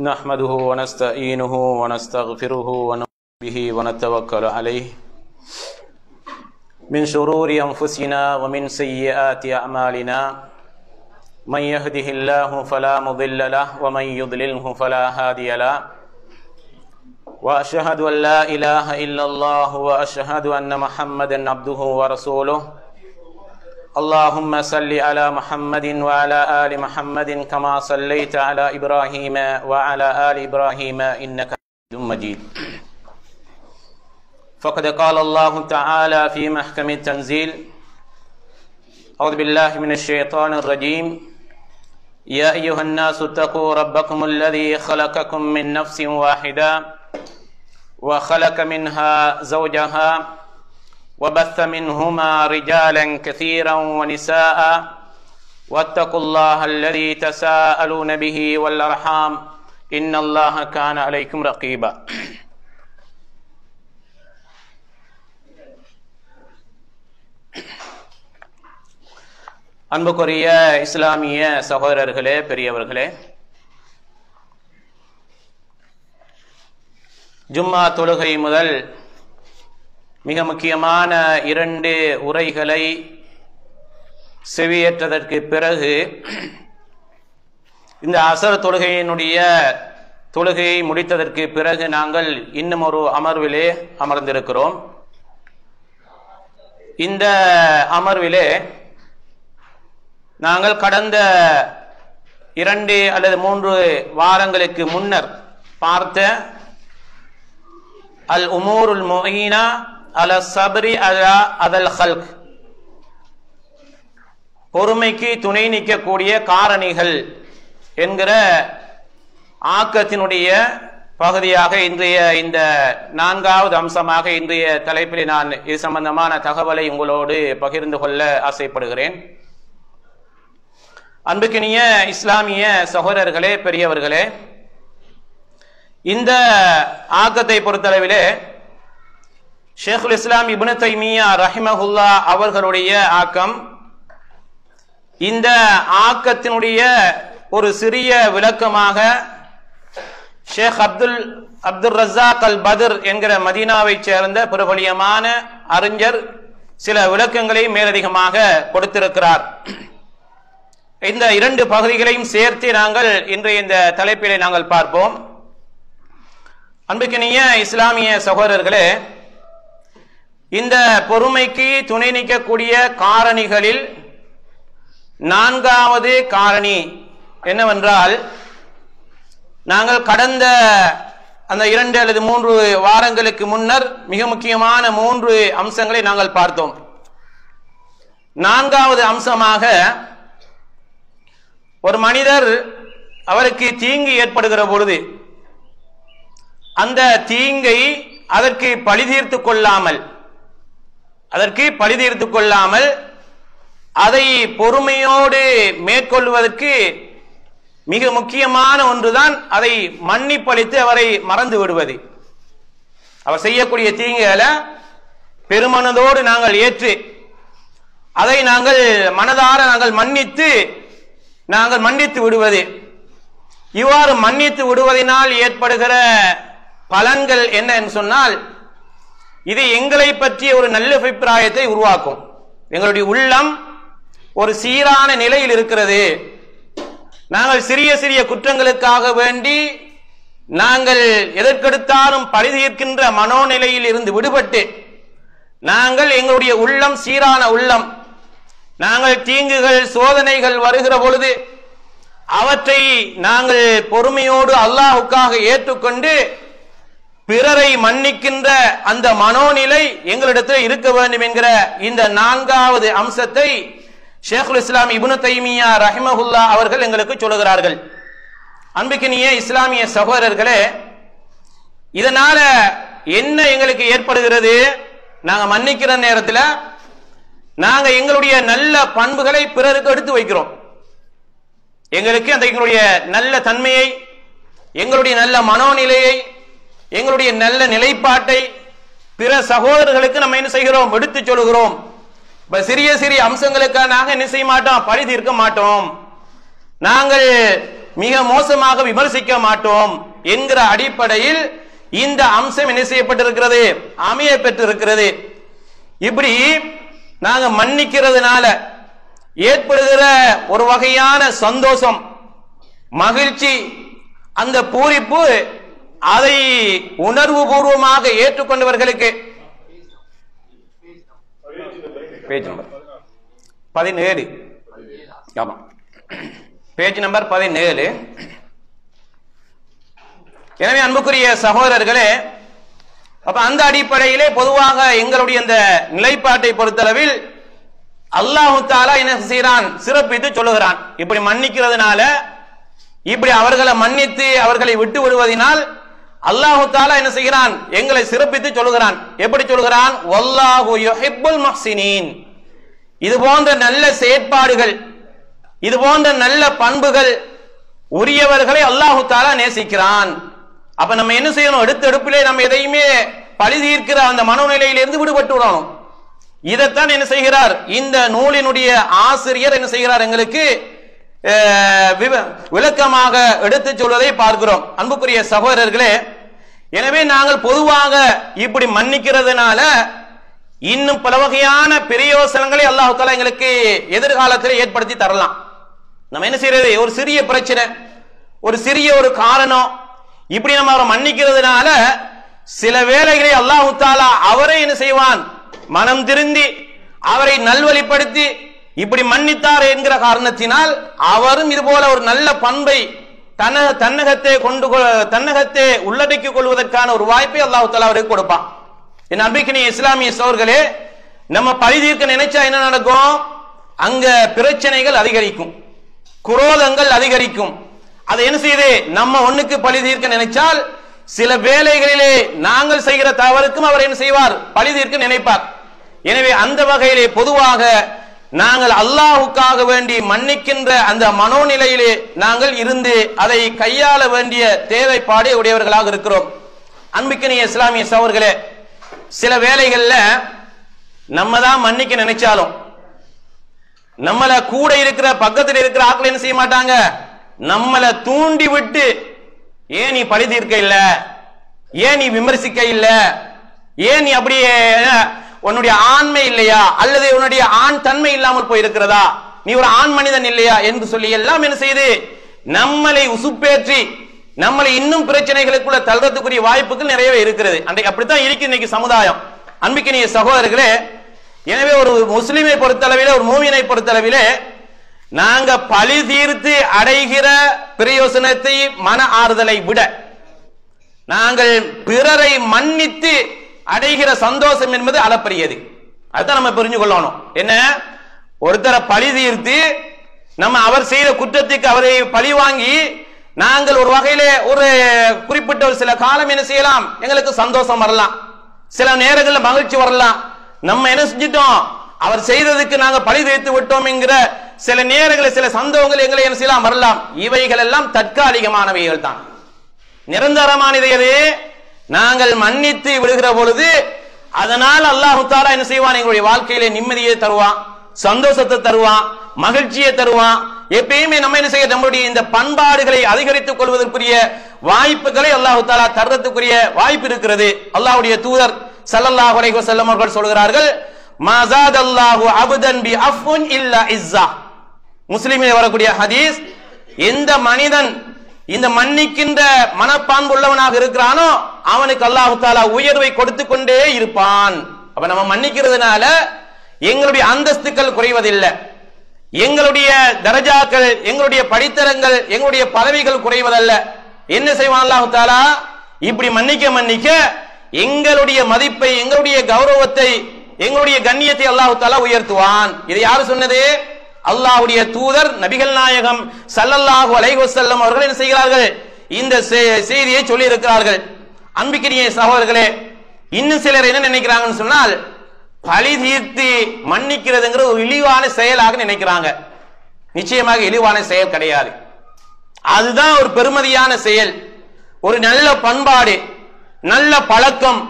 نحمده ونستعينه ونستغفره ونؤمن به ونتوكل عليه من شرور أنفسنا ومن سيئات أعمالنا من يهده الله فلا مضل له ومن يضلله فلا هادي له وأشهد أن لا إله إلا الله وأشهد أن محمدا عبده ورسوله اللهم صل على محمد وعلى آل محمد كما صليت على إبراهيم وعلى آل إبراهيم إنك حميد مجيد فقد قال الله تعالى في محكم التنزيل أعوذ بالله من الشيطان الرجيم يا أيها الناس اتقوا ربكم الذي خلقكم من نفس واحدة وخلق منها زوجها وبث منهما رجالا كثيرا ونساء واتقوا الله الذي تساءلون به والأرحام إن الله كان عليكم رقيبا அன்புக்குரிய இஸ்லாமிய சகோதரர்களே, பெரியவர்களே, ஜும்மா தொழுகை முதல் மிக முக்கியமான 2 உரைகளை செவியேற்றதற்கு பிறகு இந்த அசர் தொழுகையினுடைய தொழுகையை முடித்ததற்கு பிறகு நாங்கள் இன்னும் ஒரு அமர்விலே அமர்ந்திருக்கிறோம். இந்த அமர்விலே நாங்கள் கடந்த 2 அல்லது 3 வாரங்களுக்கு முன்னர் பார்த்த அல் உமூருல் முஈனா அல சப்ரி அதல் ஹல்க், பொறுமைக்கு துணை நிற்கக்கூடிய காரணிகள் என்கிற ஆக்கத்தினுடைய பகுதியாக இன்றைய இந்த 4வது அம்சமாக இன்றைய தலைப்பில் நான் இது சம்பந்தமான தகவலை உங்களோடு பகிர்ந்து கொள்ள ஆசைப்படுகிறேன். அன்புக்கினிய இஸ்லாமிய சகோதரர்களே, பெரியவர்களே, இந்த ஆக்கத்தை பொறுத்தளவிலே ஷேகுல் இஸ்லாம் இப்னு தைமியா ரஹிமஹுல்லா அவர்களுடைய ஆக்கம், இந்த ஆக்கத்தினுடைய ஒரு சிறிய விளக்கமாக ஷேக் அப்துல் ரஸாக் அல் பத்ர் என்கிற மதீனாவை சேர்ந்த பிரபலியமான அறிஞர் சில விளக்கங்களை மேலதிகமாக கொடுத்திருக்கிறார். இந்த 2 பகுதிகளையும் சேர்த்து நாங்கள் இன்றைய இந்த தலைப்பிலே நாங்கள் பார்ப்போம். அன்புக்கினிய இஸ்லாமிய சகோதரர்களே, இந்த பொறுமைக்கு துணை நிற்கக்கூடிய காரணிகளில் 4வது காரணி என்னவென்றால், நாங்கள் கடந்த அந்த 2 அல்லது 3 வாரங்களுக்கு முன்னர் மிக முக்கியமான 3 அம்சங்களை நாங்கள் பார்த்தோம். 4வது அம்சமாக, ஒரு மனிதர் அவருக்கு தீங்கு ஏற்படுகிற பொழுது அந்த தீங்கை அதற்கு பழி தீர்த்து கொள்ளாமல் அதை பொறுமையோடு மேற்கொள்வதற்கு மிக முக்கியமான ஒன்றுதான் அதை மன்னிப்பளித்து அவரை மறந்து விடுவது. அவர் செய்யக்கூடிய தீங்குகளை பெருமனதோடு நாங்கள் ஏற்று அதை நாங்கள் மனதார நாங்கள் மன்னித்து விடுவது. இவ்வாறு மன்னித்து விடுவதனால் ஏற்படுகிற பலன்கள் என்ன என்று சொன்னால், இது எங்களை பற்றிய ஒரு நல்ல அபிப்பிராயத்தை உருவாக்கும். எங்களுடைய உள்ளம் ஒரு சீரான நிலையில் இருக்கிறது. நாங்கள் சிறிய சிறிய குற்றங்களுக்காக வேண்டி நாங்கள் எதற்கெடுத்தாலும் பழி தீர்க்கின்ற மனோநிலையில் இருந்து விடுபட்டு நாங்கள் எங்களுடைய உள்ளம் சீரான உள்ளம், நாங்கள் தீங்குகள் சோதனைகள் வருகிற பொழுது அவற்றை நாங்கள் பொறுமையோடு அல்லாஹ்வுக்காக ஏற்றுக்கொண்டு பிறரை மன்னிக்கின்ற அந்த மனோநிலை எங்களிடத்தில் இருக்க வேண்டும் என்கிற இந்த 4வது அம்சத்தை ஷேகுல் இஸ்லாம் இப்னு தைமியா ரஹிமஹுல்லா அவர்கள் எங்களுக்கு சொல்லுகிறார்கள். அன்புக்கினிய இஸ்லாமிய சகோதரர்களே, இதனால என்ன எங்களுக்கு ஏற்படுகிறது? நாங்க மன்னிக்கிற நேரத்தில் நாங்க எங்களுடைய நல்ல பண்புகளை பிறருக்கு எடுத்து வைக்கிறோம். எங்களுக்கு அந்த எங்களுடைய நல்ல தன்மையை, எங்களுடைய நல்ல மனோநிலையை, எங்களுடைய நல்ல நிலைப்பாட்டை பிற சகோதரர்களுக்கு நம்ம என்ன செய்கிறோம்? எடுத்து சொல்லுகிறோம். சிறிய சிறிய அம்சங்களுக்காக நாங்கள் என்ன செய்ய மாட்டோம்? பழி தீர்க்க மாட்டோம். நாங்கள் மிக மோசமாக விமர்சிக்க மாட்டோம் என்கிற அடிப்படையில் இந்த அம்சம் என்ன செய்யப்பட்டிருக்கிறது, அமைய பெற்றிருக்கிறது. இப்படி நாங்க மன்னிக்கிறதுனால ஏற்படுகிற ஒரு வகையான சந்தோஷம், மகிழ்ச்சி, அந்த பூரிப்பு, அதை உணர்வு பூர்வமாக ஏற்றுக்கொண்டவர்களுக்கு பேஜ் நம்பர் 17, ஆமா பேஜ் நம்பர் 17. எனவே அன்புக்குரிய சகோதரர்களே, அப்ப அந்த அடிப்படையிலே பொதுவாக எங்களுடைய இந்த நிலைப்பாட்டை பொறுத்தளவில் அல்லாஹு தஆலா என்ன செய்கிறான், சிறப்பித்து சொல்லுகிறான். இப்படி மன்னிக்கிறதுனால, இப்படி அவர்களை மன்னித்து அவர்களை விட்டு விடுவதனால் அல்லாஹு தஆலா என்ன செய்கிறான், எங்களை சிறப்பித்து சொல்லுகிறான். எப்படி சொல்லுகிறான், வல்லாஹு யுஹிப்புல் முஹ்சினீன். இது போன்ற நல்ல செயற்பாடுகள், இது போன்ற நல்ல பண்புகள் உரியவர்களை அல்லாஹு தஆலா நேசிக்கிறான். அப்ப நம்ம என்ன செய்யணும், எடுப்பிலே நம்ம எதையுமே பழி தீர்க்கிற அந்த மனோநிலையிலிருந்து விடுபட்டு விடணும். இதைத்தான் என்ன செய்கிறார், இந்த நூலினுடைய ஆசிரியர் என்ன செய்கிறார், எங்களுக்கு விளக்கமாக எடுத்து சொல்வதை பார்க்கிறோம். அன்புக்குரிய சகோதரர்களே, எனவே நாங்கள் பொதுவாக இப்படி மன்னிக்கிறதுனால இன்னும் பல வகையான பிரயோசனங்களை அல்லாஹ் தஆலா எங்களுக்கு எதிர்காலத்தில் ஏற்படுத்தி தரலாம். நம்ம என்ன செய்யறது, ஒரு சிறிய பிரச்சனை, ஒரு சிறிய ஒரு காரணம், இப்படி நம்ம அவரை மன்னிக்கிறதுனால சில வேளைகளை அல்லாஹ் தஆலா அவரை என்ன செய்வான், மனம் திருந்தி அவரை நல்வழிப்படுத்தி இப்படி மன்னித்தார் என்கிற காரணத்தினால் அவரும் இது போல ஒரு நல்ல பண்பை தன்னகத்தை உள்ளடக்கிக் கொள்வதற்கான ஒரு வாய்ப்பை அல்லாஹ் தஆலா அவருக்கு கொடுப்பான். என் அன்பிற்கினிய இஸ்லாமிய சகோதரர்களே, நம்ம பழி தீர்க்க நினைச்சா என்ன நடக்கும், அங்க பிரச்சனைகள் அதிகரிக்கும், குரோதங்கள் அதிகரிக்கும். அதை என்ன செய்யுது, நம்ம ஒண்ணுக்கு பழி தீர்க்க நினைச்சால் சில வேளைகளிலே நாங்கள் செய்கிற தவறுக்கும் அவர் என்ன செய்வார், பழி தீர்க்க நினைப்பார். எனவே அந்த வகையிலே பொதுவாக நாங்கள் அல்லாஹ்வுக்காக வேண்டி மன்னிக்கின்ற அந்த மனோநிலையிலே நாங்கள் இருந்து அதை கையாள வேண்டிய தேவைப்பாடு உடையவர்களாக இருக்கிறோம். அன்பிற்கினிய இஸ்லாமிய சகோதரர்களே, சில வேளைகள்ல நம்ம தான் மன்னிக்க நினைச்சாலும் நம்மள கூட இருக்கிற பக்கத்தில் இருக்கிற ஆட்கள் என்ன செய்ய மாட்டாங்க, நம்மளை தூண்டி விட்டு ஏன் நீ பழி தீர்க்க இல்ல, ஏன் நீ விமர்சிக்க இல்ல, ஏன் நீ அப்படியே உன்னுடைய ஆண்மை இல்லையா, அல்லது உன்னுடைய ஆண் தன்மை இல்லாமல் போயிருக்கிறதா, நீ ஒரு ஆண் மனிதன் இல்லையா என்று சொல்லி எல்லாம் என்ன செய்து நம்மளை உசுப்பேற்றி நம்மளை இன்னும் பிரச்சனைகளுக்குள்ள தள்ளுறதுக்குரிய வாய்ப்புகள் நிறையவே இருக்கிறது. அன்றைக்கு அப்படித்தான் இருக்கு இன்னைக்கு சமுதாயம். அன்பிற்கினிய சகோதரர்களே, எனவே ஒரு முஸ்லிமை பொறுத்தளவிலே, ஒரு மூமினை பொறுத்தளவிலே நாங்க பழி தீர்த்து அடைகிற பிரயோசனத்தை, மன ஆறுதலை விட நாங்கள் பிறரை மன்னித்து அடைகிற சந்தோஷம் என்பது அளப்பரியது. அதுதான் நம்ம புரிஞ்சு கொள்ளணும். என்ன, ஒருத்தரை பழி தீர்த்து நம்ம அவர் செய்த குற்றத்துக்கு அவரை பழி வாங்கி நாங்கள் ஒரு வகையிலே ஒரு குறிப்பிட்ட ஒரு சில காலம் என்ன செய்யலாம், எங்களுக்கு சந்தோஷம் வரலாம், சில நேரங்களில் மகிழ்ச்சி வரலாம். நம்ம என்ன செஞ்சிட்டோம், அவர் செய்ததுக்கு நாங்க பழி தீர்த்து விட்டோம் என்கிற சில நேரங்களில் சில சந்தோகங்கள் எங்களை என்ன செய்யலாம், வரலாம். இவைகள் எல்லாம் தற்காலிகமானவைகள் தான். நிரந்தரமானது எது, நாங்கள் மன்னித்து விடுகிற பொழுது அதனால் அல்லாஹ் தஆலா என்ன செய்வான், எங்களுடைய வாழ்க்கையிலே நிம்மதியை தருவான், சந்தோஷத்தை தருவான், மகிழ்ச்சியை தருவான். எப்பயுமே நம்ம என்ன செய்ய, நம்முடைய இந்த பண்பாடுகளை அதிகரித்துக் கொள்வதற்குரிய வாய்ப்புகளை அல்லாஹ் தஆலா தர்றதுக்குரிய வாய்ப்பு இருக்கிறது. அல்லாஹ்வுடைய தூதர் ஸல்லல்லாஹு அலைஹி வஸல்லம் அவர்கள் சொல்கிறார்கள், மா ஸாதல்லாஹு அப்தன் பி அஃபுன் இல்லா இஸ்ஸா. முஸ்லிமிலே வரக்கூடிய ஹதீஸ், எந்த மனிதன் இந்த மன்னிக்கின்ற மனப்பான்பு உள்ளவனாக இருக்கிறானோ அவனுக்கு அல்லாஹ் தஆலா உயர்வை கொடுத்து கொண்டே இருப்பான். அப்ப நம்ம மன்னிக்கிறதுனால எங்களுடைய அந்தஸ்துக்கள் குறைவதில்லை, எங்களுடைய தரஜாக்கள், எங்களுடைய படித்தரங்கள், எங்களுடைய பதவிகள் குறைவதல்ல. என்ன செய்வான் அல்லாஹ் தஆலா, இப்படி மன்னிக்க மன்னிக்க எங்களுடைய மதிப்பை, எங்களுடைய கௌரவத்தை, எங்களுடைய கண்ணியத்தை அல்லாஹ் தஆலா உயர்த்துவான். இது யாரு சொன்னது, அல்லாஹ்வுடைய தூதர் நபிகள் நாயகம் ஸல்லல்லாஹு அலைஹி வஸல்லம் அவர்கள் என்ன செய்கிறார்கள், இந்த செய்தியை சொல்லி இருக்கிறார்கள். அன்பிற்கினிய சகோதரர்களே, இன்னும் சிலர் என்ன நினைக்கிறாங்கன்னு சொன்னால், பழி தீர்த்து மன்னிக்கிறதுங்கிற ஒரு இழிவான செயலாக நினைக்கிறாங்க. நிச்சயமாக இழிவான செயல் கிடையாது. அதுதான் ஒரு பெருமதியான செயல், ஒரு நல்ல பண்பாடு, நல்ல பழக்கம்.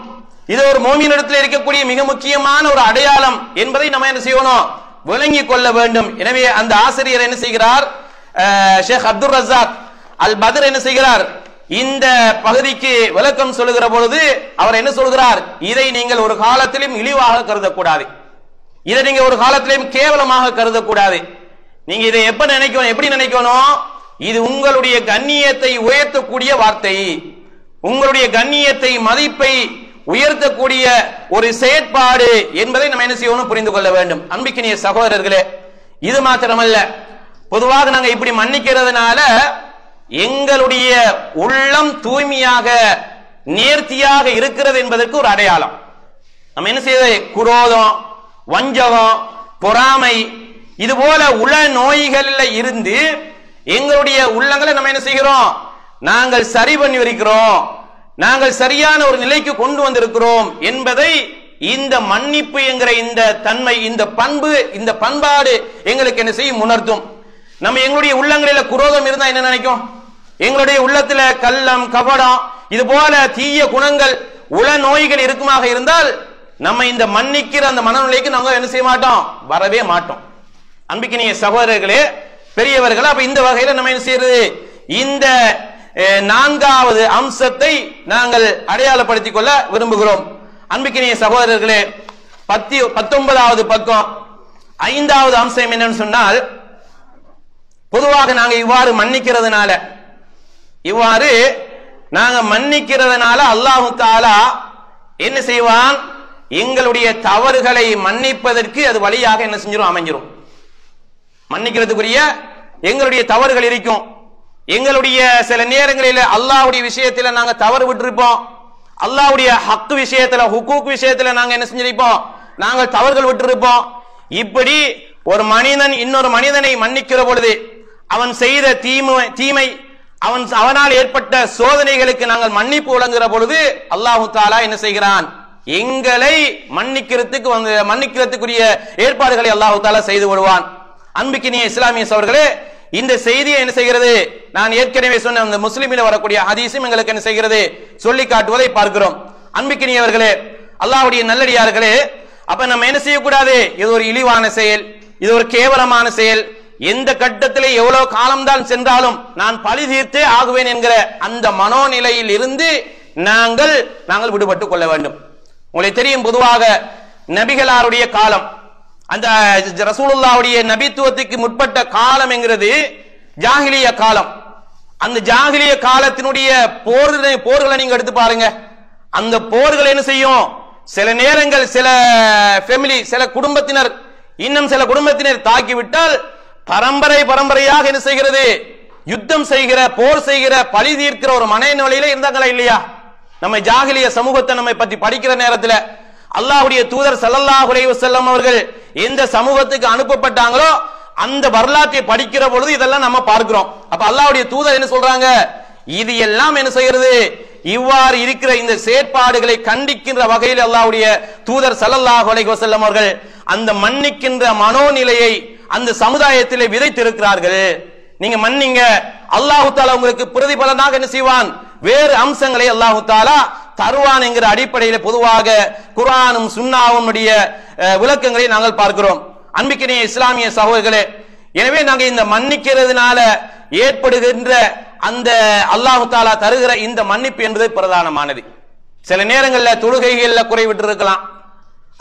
இது ஒரு மோமினிடத்தில் இருக்கக்கூடிய மிக முக்கியமான ஒரு அடையாளம் என்பதை நம்ம என்ன செய்யணும், விளங்கிக் கொள்ள வேண்டும். எனவே அந்த ஆசிரியர் என்ன செய்கிறார், ஷேக் அப்துல் ரஸாக் அல் பத்ர் என்ன செய்கிறார், இந்த பகுதிக்கு விளக்கம் சொல்லுகிற பொழுது அவர் என்ன சொல்கிறார், இதை நீங்கள் ஒரு காலத்திலும் இழிவாக கருதக்கூடாது, இதை நீங்க ஒரு காலத்திலும் கேவலமாக கருதக்கூடாது. நீங்க இதை எப்படி நினைக்கணும், இது உங்களுடைய கண்ணியத்தை உயர்த்தக்கூடிய வார்த்தை, உங்களுடைய கண்ணியத்தை மதிப்பை உயர்த்தக்கூடிய ஒரு செயற்பாடு என்பதை நம்ம என்ன செய்யணும், புரிந்து கொள்ள வேண்டும். அன்பிக்கினிய சகோதரர்களே, இது மாத்திரமல்ல, பொதுவாக நாங்க இப்படி மன்னிக்கிறதுனால எங்களுடைய உள்ளம் தூய்மையாக நேர்த்தியாக இருக்கிறது என்பதற்கு ஒரு அடையாளம். நம்ம என்ன செய்யறது, குரோதம், வஞ்சகம், பொறாமை, இது போல உள நோய்கள்ல இருந்து எங்களுடைய உள்ளங்களை நம்ம என்ன செய்கிறோம், நாங்கள் சரி பண்ணி இருக்கிறோம், நாங்கள் சரியான ஒரு நிலைக்கு கொண்டு வந்திருக்கிறோம் என்பதை இந்த மன்னிப்பு என்கிற இந்த தன்மை, இந்த பண்பு, இந்த பண்பாடு எங்களுக்கு என்ன செய்யும், உணர்த்தும். நம்ம எங்களுடைய உள்ளங்களில் குரோதம் இருந்தா என்ன நினைக்கும், எங்களுடைய உள்ளத்துல கள்ளம், கபடம், இது போல தீய குணங்கள், உள நோய்கள் இருக்குமாக இருந்தால் நம்ம இந்த மன்னிக்கிற அந்த மனநிலைக்கு நம்ம என்ன செய்ய மாட்டோம், வரவே மாட்டோம். அன்பிக்கினிய சகோதரர்களே, பெரியவர்கள், அப்ப இந்த வகையில நம்ம என்ன செய்யறது, இந்த நான்காவது அம்சத்தை நாங்கள் அடையாளப்படுத்திக் கொள்ள விரும்புகிறோம். அன்பிக்கினிய சகோதரர்களே, 19வது பக்கம் 5வது அம்சம் என்னன்னு சொன்னால், பொதுவாக நாங்க இவ்வாறு மன்னிக்கிறதுனால அல்லாஹு தஆலா என்ன செய்வான், எங்களுடைய தவறுகளை மன்னிப்பதற்கு அது வழியாக என்ன செஞ்சிரும், அமைஞ்சிரும். மன்னிக்கிறதுக்குரிய எங்களுடைய தவறுகள் இருக்கும். எங்களுடைய சில நேரங்களில் அல்லாஹ்வுடைய விஷயத்துல நாங்க தவறு விட்டிருப்போம், அல்லாஹ்வுடைய ஹக்கு விஷயத்துல, ஹுக்கூக் விஷயத்துல நாங்க என்ன செஞ்சிருப்போம், நாங்கள் தவறுகள் விட்டிருப்போம். இப்படி ஒரு மனிதன் இன்னொரு மனிதனை மன்னிக்கிற பொழுது அவன் செய்த தீமை, அவனால் ஏற்பட்ட சோதனைகளுக்கு நாங்கள் மன்னிப்பு வழங்குகிற பொழுது அல்லாஹு தஆலா என்ன செய்கிறான், எங்களை மன்னிக்கிறதுக்குரிய ஏற்பாடுகளை அல்லாஹு தஆலா செய்து விடுவான். அன்பிக்கினிய இஸ்லாமிய சகோதரர்களே, இந்த செய்தியை என்ன செய்கிறது, நான் ஏற்கனவே சொன்ன அந்த முஸ்லிமில் வரக்கூடிய ஹதீஸும் எங்களுக்கு என்ன செய்கிறது, சொல்லி காட்டுவதை பார்க்கிறோம். அன்பிக்கினியவர்களே, அல்லாஹ்வுடைய நல்லடியார்களே, அப்ப நம்ம என்ன செய்யக்கூடாது, இது ஒரு இழிவான செயல், இது ஒரு கேவலமான செயல், எந்த கட்டத்திலே எவ்வளவு காலம்தான் சென்றாலும் நான் பழி தீர்த்தே ஆகுவேன் என்கிற அந்த மனோநிலையில் இருந்து நாங்கள் விடுபட்டுக் கொள்ள வேண்டும். உங்களுக்கு தெரியும், பொதுவாக நபிகளாருடைய காலம், அந்த ரசூலுல்லாஹ்வுடைய நபித்துவத்துக்கு முற்பட்ட காலம் என்கிறது ஜாஹிலிய காலம். அந்த ஜாஹிலிய காலத்தினுடைய போர்களை நீங்க எடுத்து பாருங்க. அந்த போர்கள் என்ன செய்யும், சில நேரங்கள் சில ஃபேமிலி, சில குடும்பத்தினர், இன்னும் சில குடும்பத்தினர் தாக்கிவிட்டால் பரம்பரையாக என்ன செய்கிறது, யுத்தம் செய்கிற, போர் செய்கிற, பழி தீர்க்கிற ஒரு மனநிலையில இருந்தாங்களா இல்லையா? நம்ம ஜாஹிலிய சமூகத்தை நம்ம பத்தி படிக்கிற நேரத்துல அல்லாஹ்வுடைய தூதர் ஸல்லல்லாஹு அலைஹி வஸல்லம் அவர்கள் எந்த சமூகத்துக்கு அனுப்பப்பட்டாங்களோ அந்த வரலாற்றை படிக்கிற பொழுது இதெல்லாம் நம்ம பார்க்கிறோம். அப்ப அல்லாஹ்வுடைய தூதர் என்ன சொல்றாங்க, இது எல்லாம் என்ன செய்கிறது, இவ்வாறு இருக்கிற இந்த செயற்பாடுகளை கண்டிக்கின்ற வகையில் அல்லாஹ்வுடைய தூதர் ஸல்லல்லாஹு அலைஹி வஸல்லம் அவர்கள் அந்த மன்னிக்கின்ற மனோநிலையை அந்த சமுதாயத்திலே விதைத்திருக்கிறார்கள். நீங்க மன்னிங்க, அல்லாஹு தஆலா உங்களுக்கு பிரதிபலனாக என்ன செய்வான், வேறு அம்சங்களை அல்லாஹு தஆலா தருவான் என்கிற அடிப்படையில் பொதுவாக குர்ஆனும் சுன்னாவும் விளக்கங்களை நாங்கள் பார்க்கிறோம். அன்பிக்கினிய இஸ்லாமிய சகோதரர்களே, எனவே நாங்க இந்த மன்னிக்கிறதுனால ஏற்படுகின்ற அந்த அல்லாஹு தஆலா தருகிற இந்த மன்னிப்பு என்பது பிரதானமானது. சில நேரங்களில் தொழுகைகள்ல குறைவிட்டு இருக்கலாம்,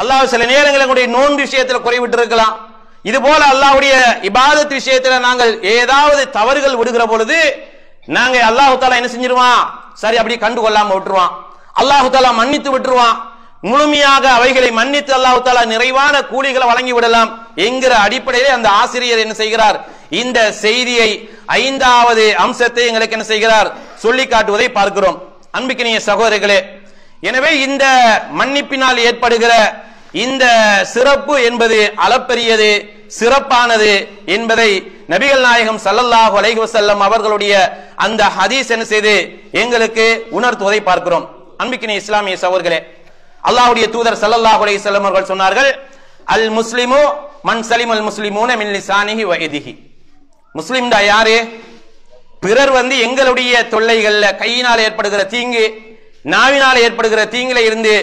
அல்லாஹ் சில நேரங்களில் நோன்பு விஷயத்தில் குறைவிட்டு இருக்கலாம். இது போல அல்லாஹ்வுடைய இபாதத் விஷயத்தில் நாங்கள் ஏதாவது தவறுகள் விடுகிற பொழுது நாங்க அல்லாஹு தஆலா என்ன செஞ்சிருவான், சரி அப்படி கண்டு கொள்ளாம விட்டுருவான், அல்லாஹு தஆலா மன்னித்து விட்டுருவான். முழுமையாக அவைகளை மன்னித்து அல்லாஹு தஆலா நிறைவான கூலிகளை வழங்கி விடலாம் என்கிற அடிப்படையிலே அந்த ஆசிரியர் என்ன செய்கிறார், இந்த செய்தியை 5வது அம்சத்தை எங்களுக்கு என்ன செய்கிறார், சொல்லி காட்டுவதை பார்க்கிறோம். அன்பிக்கினிய சகோதரர்களே, எனவே இந்த மன்னிப்பினால் ஏற்படுகிற இந்த சிறப்பு என்பது அளப்பரியது, சிறப்பானது என்பதை நபிகள் நாயகம் ஸல்லல்லாஹு அலைஹி வஸல்லம் அவர்களுடைய அந்த ஹதீஸ் என்ன செய்து எங்களுக்கு உணர்த்துவதை பார்க்கிறோம். அன்பிக்கினிய இஸ்லாமிய சகோதரர்களே, அல்லாஹ்வுடைய தூதர் ஸல்லல்லாஹு அலைஹி வஸல்லம் அவர்கள் சொன்னார்கள், அல் முஸ்லிமு மன் சலிமல் முஸ்லிமூன மின் லிசானிஹி வ யதிஹி. முஸ்லிம்டா யாரு, பிறர் எங்களுடைய தொல்லைகள்ல கையினால் ஏற்படுகிற தீங்கு, நாவினால் ஏற்படுகிற தீங்குல இருந்து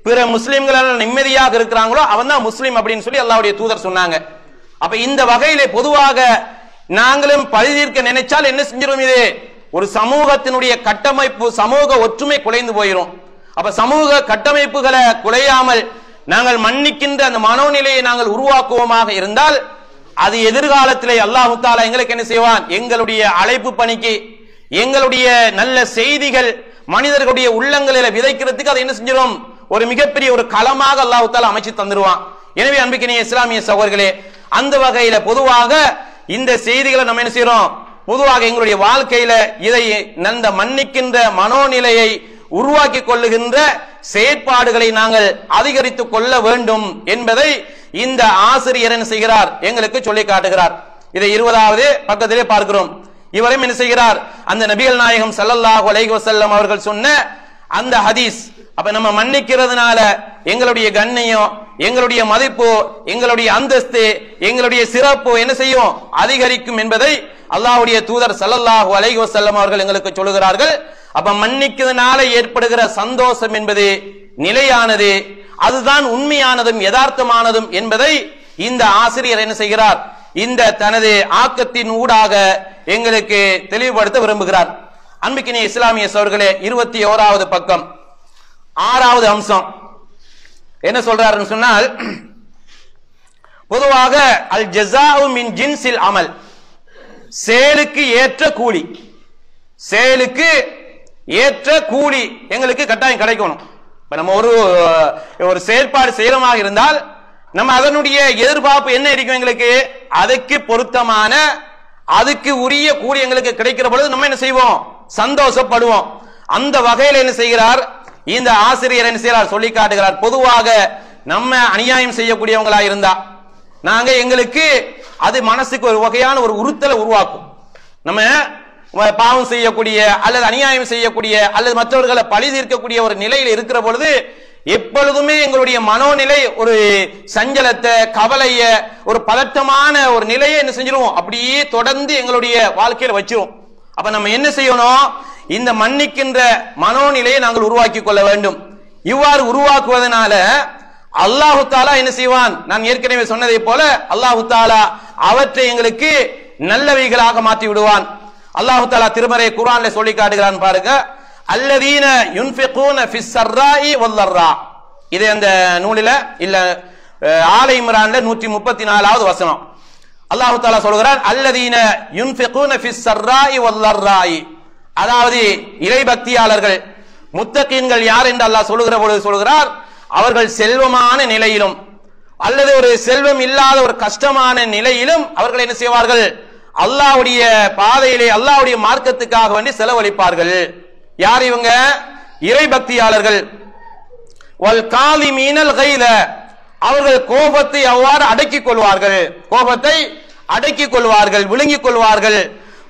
பிற முஸ்லிம்கள் நிம்மதியாக இருக்கிறாங்களோ அவன் தான் முஸ்லிம் அப்படின்னு சொல்லி அல்லாஹ்வுடைய தூதர் சொன்னாங்க. அப்ப இந்த வகையிலே பொதுவாக நாங்களும் பழி தீர்க்க நினைச்சால் என்ன செஞ்சிரும், இது ஒரு சமூகத்தினுடைய கட்டமைப்பு, சமூக ஒற்றுமை குலைந்து போயிடும். அப்ப சமூக கட்டமைப்புகளை குலையாமல் நாங்கள் மன்னிக்கின்ற அந்த மனோநிலையை நாங்கள் உருவாக்குவோமாக இருந்தால் அது எதிர்காலத்திலே அல்லாஹ் தஆலா எங்களுக்கு என்ன செய்வான்? எங்களுடைய அழைப்பு பணிக்கு, எங்களுடைய நல்ல செய்திகள் மனிதர்களுடைய உள்ளங்களில் விதைக்கிறதுக்கு அதை என்ன செஞ்சிடும்? ஒரு மிகப்பெரிய ஒரு களமாக அல்லாஹ் தஆலா அமைச்சு தந்துருவான். எனவே அன்பிற்கினிய இஸ்லாமிய சகோதரர்களே, அந்த வகையில பொதுவாக இந்த செய்திகளை நம்ம என்ன செய்யறோம்? பொதுவாக எங்களுடைய வாழ்க்கையில இதை நந்த மன்னிக்கின்ற மனோநிலையை உருவாக்கி கொள்ளுகின்ற செயற்பாடுகளை நாங்கள் அதிகரித்துக் கொள்ள வேண்டும் என்பதை இந்த ஆசிரியர் என்ன செய்கிறார்? எங்களுக்கு சொல்லி காட்டுகிறார். இதை 20வது பக்கத்திலே பார்க்கிறோம். இவரும் என்ன செய்கிறார்? அந்த நபிகள் நாயகம் ஸல்லல்லாஹு அலைஹி வஸல்லம் அவர்கள் சொன்ன அந்த ஹதீஸ். அப்ப நம்ம மன்னிக்கிறதுனால எங்களுடைய கண்ணியம், எங்களுடைய மதிப்பு, எங்களுடைய அந்தஸ்து, எங்களுடைய சிறப்பு என்ன செய்யும்? அதிகரிக்கும் என்பதை அல்லாஹ்வுடைய தூதர் ஸல்லல்லாஹு அலைஹி வஸல்லம் அவர்கள் எங்களுக்கு சொல்லுகிறார்கள். அப்ப மன்னிக்கிறதுனால ஏற்படுகிற சந்தோஷம் என்பது நிலையானது, அதுதான் உண்மையானதும் யதார்த்தமானதும் என்பதை இந்த ஆசிரியர் என்ன செய்கிறார்? இந்த தனது ஆக்கத்தின் ஊடாக எங்களுக்கு தெளிவுபடுத்த விரும்புகிறார். அன்பிற்கினிய இஸ்லாமிய சகோதரர்களே, 21வது பக்கம் 6வது அம்சம் என்ன சொல்றாருன்னு சொன்னால், பொதுவாக அல் ஜஸாஉ மின் ஜின்ஸில் அமல், செயலுக்கு ஏற்ற கூலி, செயலுக்கு ஏற்ற கூலி எங்களுக்கு கட்டாயம் கிடைக்கணும். இப்ப நம்ம ஒரு செயல்பாடு செய்யறமாக இருந்தால் நம்ம அதனுடைய எதிர்பார்ப்பு என்ன இருக்கும்? எங்களுக்கு அதுக்கு பொருத்தமான, அதுக்கு உரிய கூலி எங்களுக்கு கிடைக்கிற பொழுது நம்ம என்ன செய்வோம்? சந்தோஷப்படுவோம். அந்த வகையில் என்ன செய்கிறார் இந்த ஆசிரியர்? என்ன செய்கிறார்? சொல்லி காட்டுகிறார். பொதுவாக நம்ம அநியாயம் செய்யக்கூடியவங்களா இருந்தா நாங்க எங்களுக்கு அது மனசுக்கு ஒரு வகையான ஒரு உறுத்தலை உருவாக்கும். நம்ம பாவம் செய்யக்கூடிய அல்லது அநியாயம் செய்யக்கூடிய அல்லது மற்றவர்களை பழி தீர்க்கக்கூடிய ஒரு நிலையில் இருக்கிற பொழுது எப்பொழுதுமே எங்களுடைய மனோநிலை ஒரு சஞ்சலத்தை, கவலைய, ஒரு பதட்டமான ஒரு நிலையை என்ன செஞ்சிருவோம்? அப்படியே தொடர்ந்து எங்களுடைய வாழ்க்கையில வச்சிரும். அப்ப நம்ம என்ன செய்யணும்? இந்த மன்னிக்கின்ற மனோநிலையை நாங்கள் உருவாக்கி கொள்ள வேண்டும். இவ்வாறு உருவாக்குவதனால அல்லாஹு தஆலா என்ன செய்வான்? நான் ஏற்கனவே சொன்னதை போல அல்லாஹு தஆலா அவற்றை எங்களுக்கு நல்லவைகளாக மாற்றி விடுவான். அல்லாஹு தஆலா திருமறை குர்ஆன்ல சொல்லி காட்டுகிறான் பாருங்க, அல்லதீன யுன்ஃபிகூன ஃபிஸ் ஸர்ராஇ வல் ضرா. இது அந்த நூலில இல்ல ஆல இம்ரான்ல 134வது வசனம். அல்லாஹு தஆலா சொல்கிறான், அல்லதீன யுன்ஃபிகூன ஃபிஸ் ஸர்ராஇ வல் ضرா. அதாவது இறை பக்தியாளர்கள், முத்தகீன்கள் யார் என்று அல்லாஹ் சொல்லுகிற பொழுது சொல்கிறார், அவர்கள் செல்வமான நிலையிலும் அல்லது ஒரு செல்வம் இல்லாத ஒரு கஷ்டமான நிலையிலும் அவர்கள் என்ன செய்வார்கள்? அல்லாஹ்வுடைய பாதையிலே, அல்லாஹ்வுடைய மார்க்கத்துக்காக வேண்டி செலவழிப்பார்கள். யார் இவங்க? இறை பக்தியாளர்கள். வல் காலிமீனல் கைல, அவர்கள் கோபத்தை அவ்வாறு அடக்கிக் கொள்வார்கள், கோபத்தை அடக்கிக் கொள்வார்கள், விழுங்கிக் கொள்வார்கள்.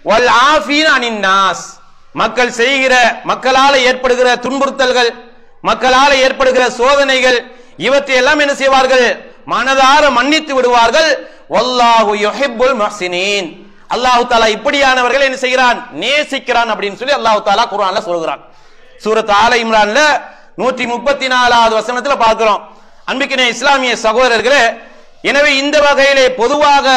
வல் ஆஃபீன அனின் நாஸ், மக்கள் செய்கிற, மக்களால் ஏற்படுகிற துன்புறுத்தல்கள், மக்களால் ஏற்படுகிற சோதனைகள், இவற்றை எல்லாம் என்ன செய்வார்கள்? மனதார மன்னித்து விடுவார்கள். வல்லாஹு யுஹிப்புல் முஹ்சினீன், அல்லாஹ் தஆலா இப்படியானவர்கள் என்ன செய்கிறான்? நேசிக்கிறான் அப்படின்னு சொல்லி அல்லாஹ் தஆலா குர்ஆன்ல சொல்கிறான். சூரத் ஆல இம்ரான்ல 134வது வசனத்துல பார்க்கிறோம். அன்பிற்கினிய இஸ்லாமிய சகோதரர்களே, எனவே இந்த வகையிலே பொதுவாக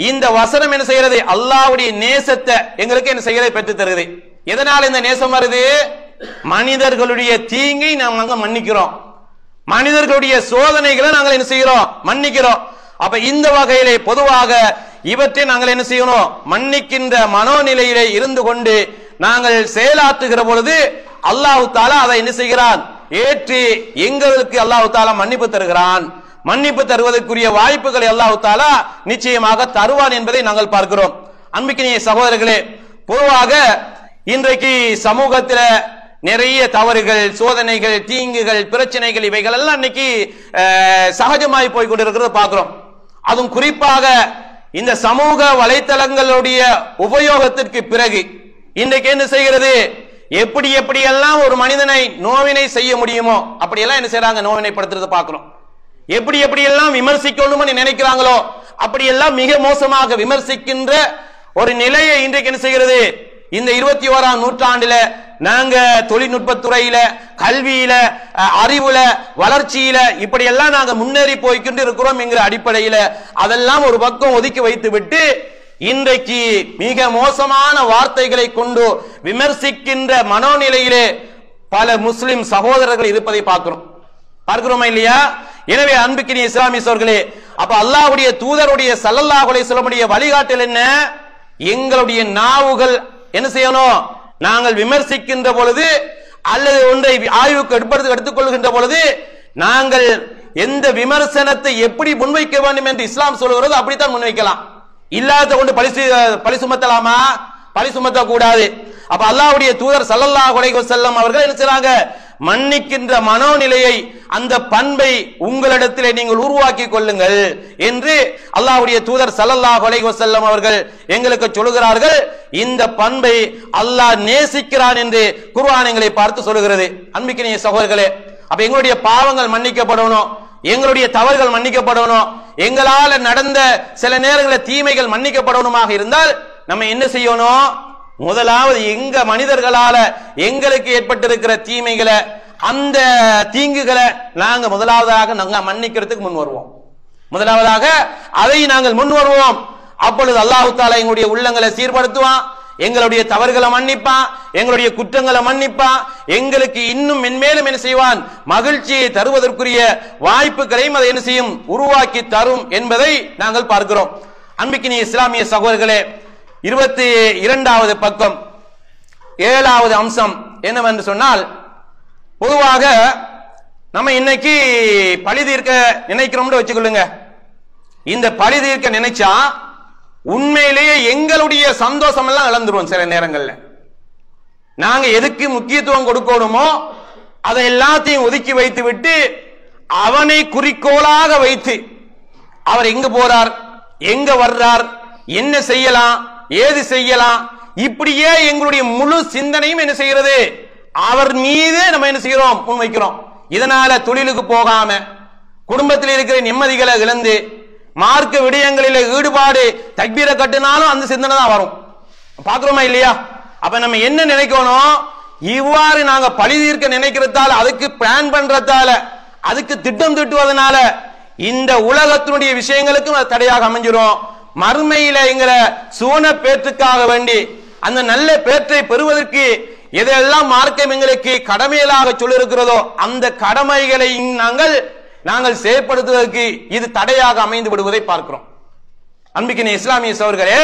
இந்த வசனம் என்ன செய்கிறது? அல்லாஹ்வுடைய நேசத்தை எங்களுக்கு என்ன செய்கிறது? பெற்று தருகிறது. எதனால இந்த நேசம் வருது? மனிதர்களுடைய தீங்கை நாம் அங்க மன்னிக்கிறோம், மனிதர்களுடைய சோதனைகளை நாங்கள் என்ன செய்கிறோம்? மன்னிக்கிறோம். அப்ப இந்த வகையிலே பொதுவாக இவற்றை நாங்கள் என்ன செய்யணும்? மன்னிக்கின்ற மனோநிலையிலே இருந்து கொண்டு நாங்கள் செயலாற்றுகிற பொழுது அல்லாஹ் தஆலா அதை என்ன செய்கிறான்? ஏற்று எங்களுக்கு அல்லாஹ் தஆலா மன்னிப்பு தருகிறான். மன்னிப்பு தருவதற்குரிய வாய்ப்புகளை அல்லாஹ் தஆலா நிச்சயமாக தருவான் என்பதை நாங்கள் பார்க்கிறோம். அன்பிற்கினிய சகோதரர்களே, பொதுவாக இன்றைக்கு சமூகத்தில் நிறைய தவறுகள், சோதனைகள், தீங்குகள், பிரச்சனைகள் இவைகள் எல்லாம் இன்னைக்கு சகஜமாய் போய் கொண்டிருக்கிறத பார்க்கிறோம். அதுவும் குறிப்பாக இந்த சமூக வலைத்தளங்களுடைய உபயோகத்திற்கு பிறகு இன்றைக்கு என்ன செய்கிறது? எப்படி எப்படியெல்லாம் ஒரு மனிதனை நோவினை செய்ய முடியுமோ அப்படியெல்லாம் என்ன செய்யறாங்க? நோவினைப்படுத்துறத பார்க்கிறோம். எப்படி எப்படியெல்லாம் விமர்சிக்கணும்னு நினைக்கிறாங்களோ அப்படியெல்லாம் மிக மோசமாக விமர்சிக்கின்ற ஒரு நிலையை இன்றைக்கு என்ன செய்கிறது? இந்த 21ஆம் நூற்றாண்டுல நாங்க தொழில்நுட்பத்துறையில, கல்வியில, அறிவுல, வளர்ச்சியில இப்படியெல்லாம் நாங்க முன்னேறி போய்கிட்டு இருக்கிறோம் என்கிற அடிப்படையில அதெல்லாம் ஒரு பக்கம் ஒதுக்கி வைத்து விட்டு இன்றைக்கு மிக மோசமான வார்த்தைகளை கொண்டு விமர்சிக்கின்ற மனோநிலையிலே பல முஸ்லிம் சகோதரர்கள் இருப்பதை பார்க்கிறோமா இல்லையா? எனவே அன்புக்கினிய இஸ்லாமிய சகோதரர்களே, அப்ப அல்லாஹ்வுடைய தூதருடைய ஸல்லல்லாஹு அலைஹி வஸல்லமுடைய வழிகாட்டல் என்ன? எங்களுடைய நாவுகள் என்ன செய்யணும்? நாங்கள் விமர்சிக்கின்ற பொழுது அல்லது ஒன்றை ஆய்வுக்கு எடுத்துக்கொள்கின்ற பொழுது நாங்கள் எந்த விமர்சனத்தை எப்படி முன்வைக்க வேண்டும் என்று இஸ்லாம் சொல்கிறது அப்படித்தான் முன்வைக்கலாம். இல்லாத கொண்டு பழி சுமத்தலாமா? பழி சுமத்த கூடாது. அப்ப அல்லாஹ்வுடைய தூதர் ஸல்லல்லாஹு அலைஹி வஸல்லம் அவர்கள் என்ன செய்றாங்க? மன்னிக்கின்ற மனோநிலையை, அந்த பண்பை உங்களிடத்திலே நீங்கள் உருவாக்கி கொள்ளுங்கள் என்று அல்லாஹ்வுடைய தூதர் ஸல்லல்லாஹு அலைஹி வஸல்லம் அவர்கள் எங்களுக்கு சொல்கிறார்கள். இந்த பண்பை அல்லாஹ் நேசிக்கிறான் என்று குர்ஆன் எங்களை பார்த்து சொல்கிறது. அன்பிற்கினிய சகோதரர்களே, அப்ப எங்களுடைய பாவங்கள் மன்னிக்கப்படணும், எங்களுடைய தவறுகள் மன்னிக்கப்படணும், எங்களால நடந்த சில நேரங்களில் தீமைகள் மன்னிக்கப்படணுமாக இருந்தால் நம்ம என்ன செய்யணும்? முதலாவது எங்க மனிதர்களால எங்களுக்கு ஏற்பட்டிருக்கிற தீமைகளை, அந்த தீங்குகளை நாங்க முதலாவதாக நாங்க மன்னிக்கிறதுக்கு முன் வருவோம். முதலாவதாக அதை நாங்கள் முன் வருவோம். அப்பொழுது அல்லாஹ் தஆலா எங்களுடைய உள்ளங்களை சீர்படுத்துவான், எங்களுடைய தவறுகளை மன்னிப்பான், எங்களுடைய குற்றங்களை மன்னிப்பான், எங்களுக்கு இன்னும் மென்மேலும் என்ன செய்வான்? மகிழ்ச்சியை தருவதற்குரிய வாய்ப்புகளையும் அதை என்ன செய்யும்? உருவாக்கி தரும் என்பதை நாங்கள் பார்க்கிறோம். அன்பிற்கினிய இஸ்லாமிய சகோதரர்களே, 22வது பக்கம் 7வது அம்சம் என்னவென்று சொன்னால், பொதுவாக நம்ம இன்னைக்கு பழி தீர்க்க நினைக்கிறோம்னு வச்சுக்கொள்ளுங்க. இந்த பழி தீர்க்க நினைச்சா உண்மையிலேயே எங்களுடைய சந்தோஷம் எல்லாம் இழந்துருவோம். சில நேரங்கள்ல நாங்க எதுக்கு முக்கியத்துவம் கொடுக்கணுமோ அதை எல்லாத்தையும் ஒதுக்கி வைத்து விட்டு அவனை குறிக்கோளாக வைத்து அவர் எங்க போறார், எங்க வர்றார், என்ன செய்யலாம், ஏது செய்யலாம், இப்படியே எங்களுடைய முழு சிந்தனையும் என்ன செய்கிறது? அவர் மீது நம்ம என்ன செய்கிறோம்? முன்வைக்கிறோம். இதனால தொழிலுக்கு போகாம, குடும்பத்தில் இருக்கிற நிம்மதிகளை இழந்து, மார்க்க விடயங்களில் ஈடுபாடு, தக்பீரை கட்டினாலும் அந்த சிந்தனை தான் வரும். பாக்குறோமா இல்லையா? அப்ப நம்ம என்ன நினைக்கணும்? இவ்வாறு நாங்க பழி தீர்க்க நினைக்கிறதால, அதுக்கு பிளான் பண்றதால, அதுக்கு திட்டம் திட்டுவதனால இந்த உலகத்தினுடைய விஷயங்களுக்கும் அது தடையாக அமைஞ்சிரும். மறுமையில எங்களை சூன பேற்றுக்காக வேண்டி அந்த நல்ல பேற்றை பெறுவதற்கு எதெல்லாம் மார்க்கம் எங்களுக்கு கடமைகளாக சொல்லியிருக்கிறதோ அந்த கடமைகளை நாங்கள் செயற்படுத்துவதற்கு இது தடையாக அமைந்து விடுவதை பார்க்கிறோம். அன்பிற்கினிய இஸ்லாமிய சகோதரர்களே,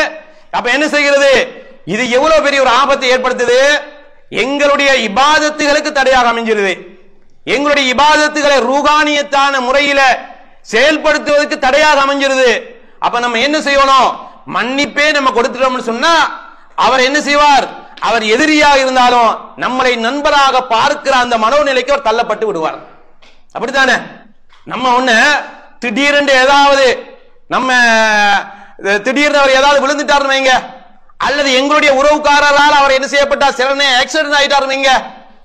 அப்ப என்ன செய்கிறது? இது எவ்வளவு பெரிய ஒரு ஆபத்தை ஏற்படுத்துது? எங்களுடைய இபாதத்துகளுக்கு தடையாக அமைஞ்சிருது. எங்களுடைய இபாதத்துகளை ரூகானியத்தான முறையில செயல்படுத்துவதற்கு தடையாக அமைஞ்சிருது. அப்ப நம்ம என்ன செய்யணும்? மன்னிப்பே நம்ம கொடுத்துட்டோம்னு சொன்னா அவர் என்ன செய்வார்? அவர் எதிரியாக இருந்தாலும் நம்மளை நண்பராக பார்க்கிற அந்த மனோநிலைக்கு அவர் தள்ளப்பட்டு விடுவார். அப்படித்தானே? நம்ம ஒண்ணு திடீரென்று ஏதாவது திடீர்னு அவர் ஏதாவது விழுந்துட்டாருன்னு வைங்க, அல்லது எங்களுடைய உறவுக்காரரால் அவர் என்ன செய்யப்பட்டார்? சிலனே ஆக்சிடென்ட் ஆயிட்டாரு வைங்க,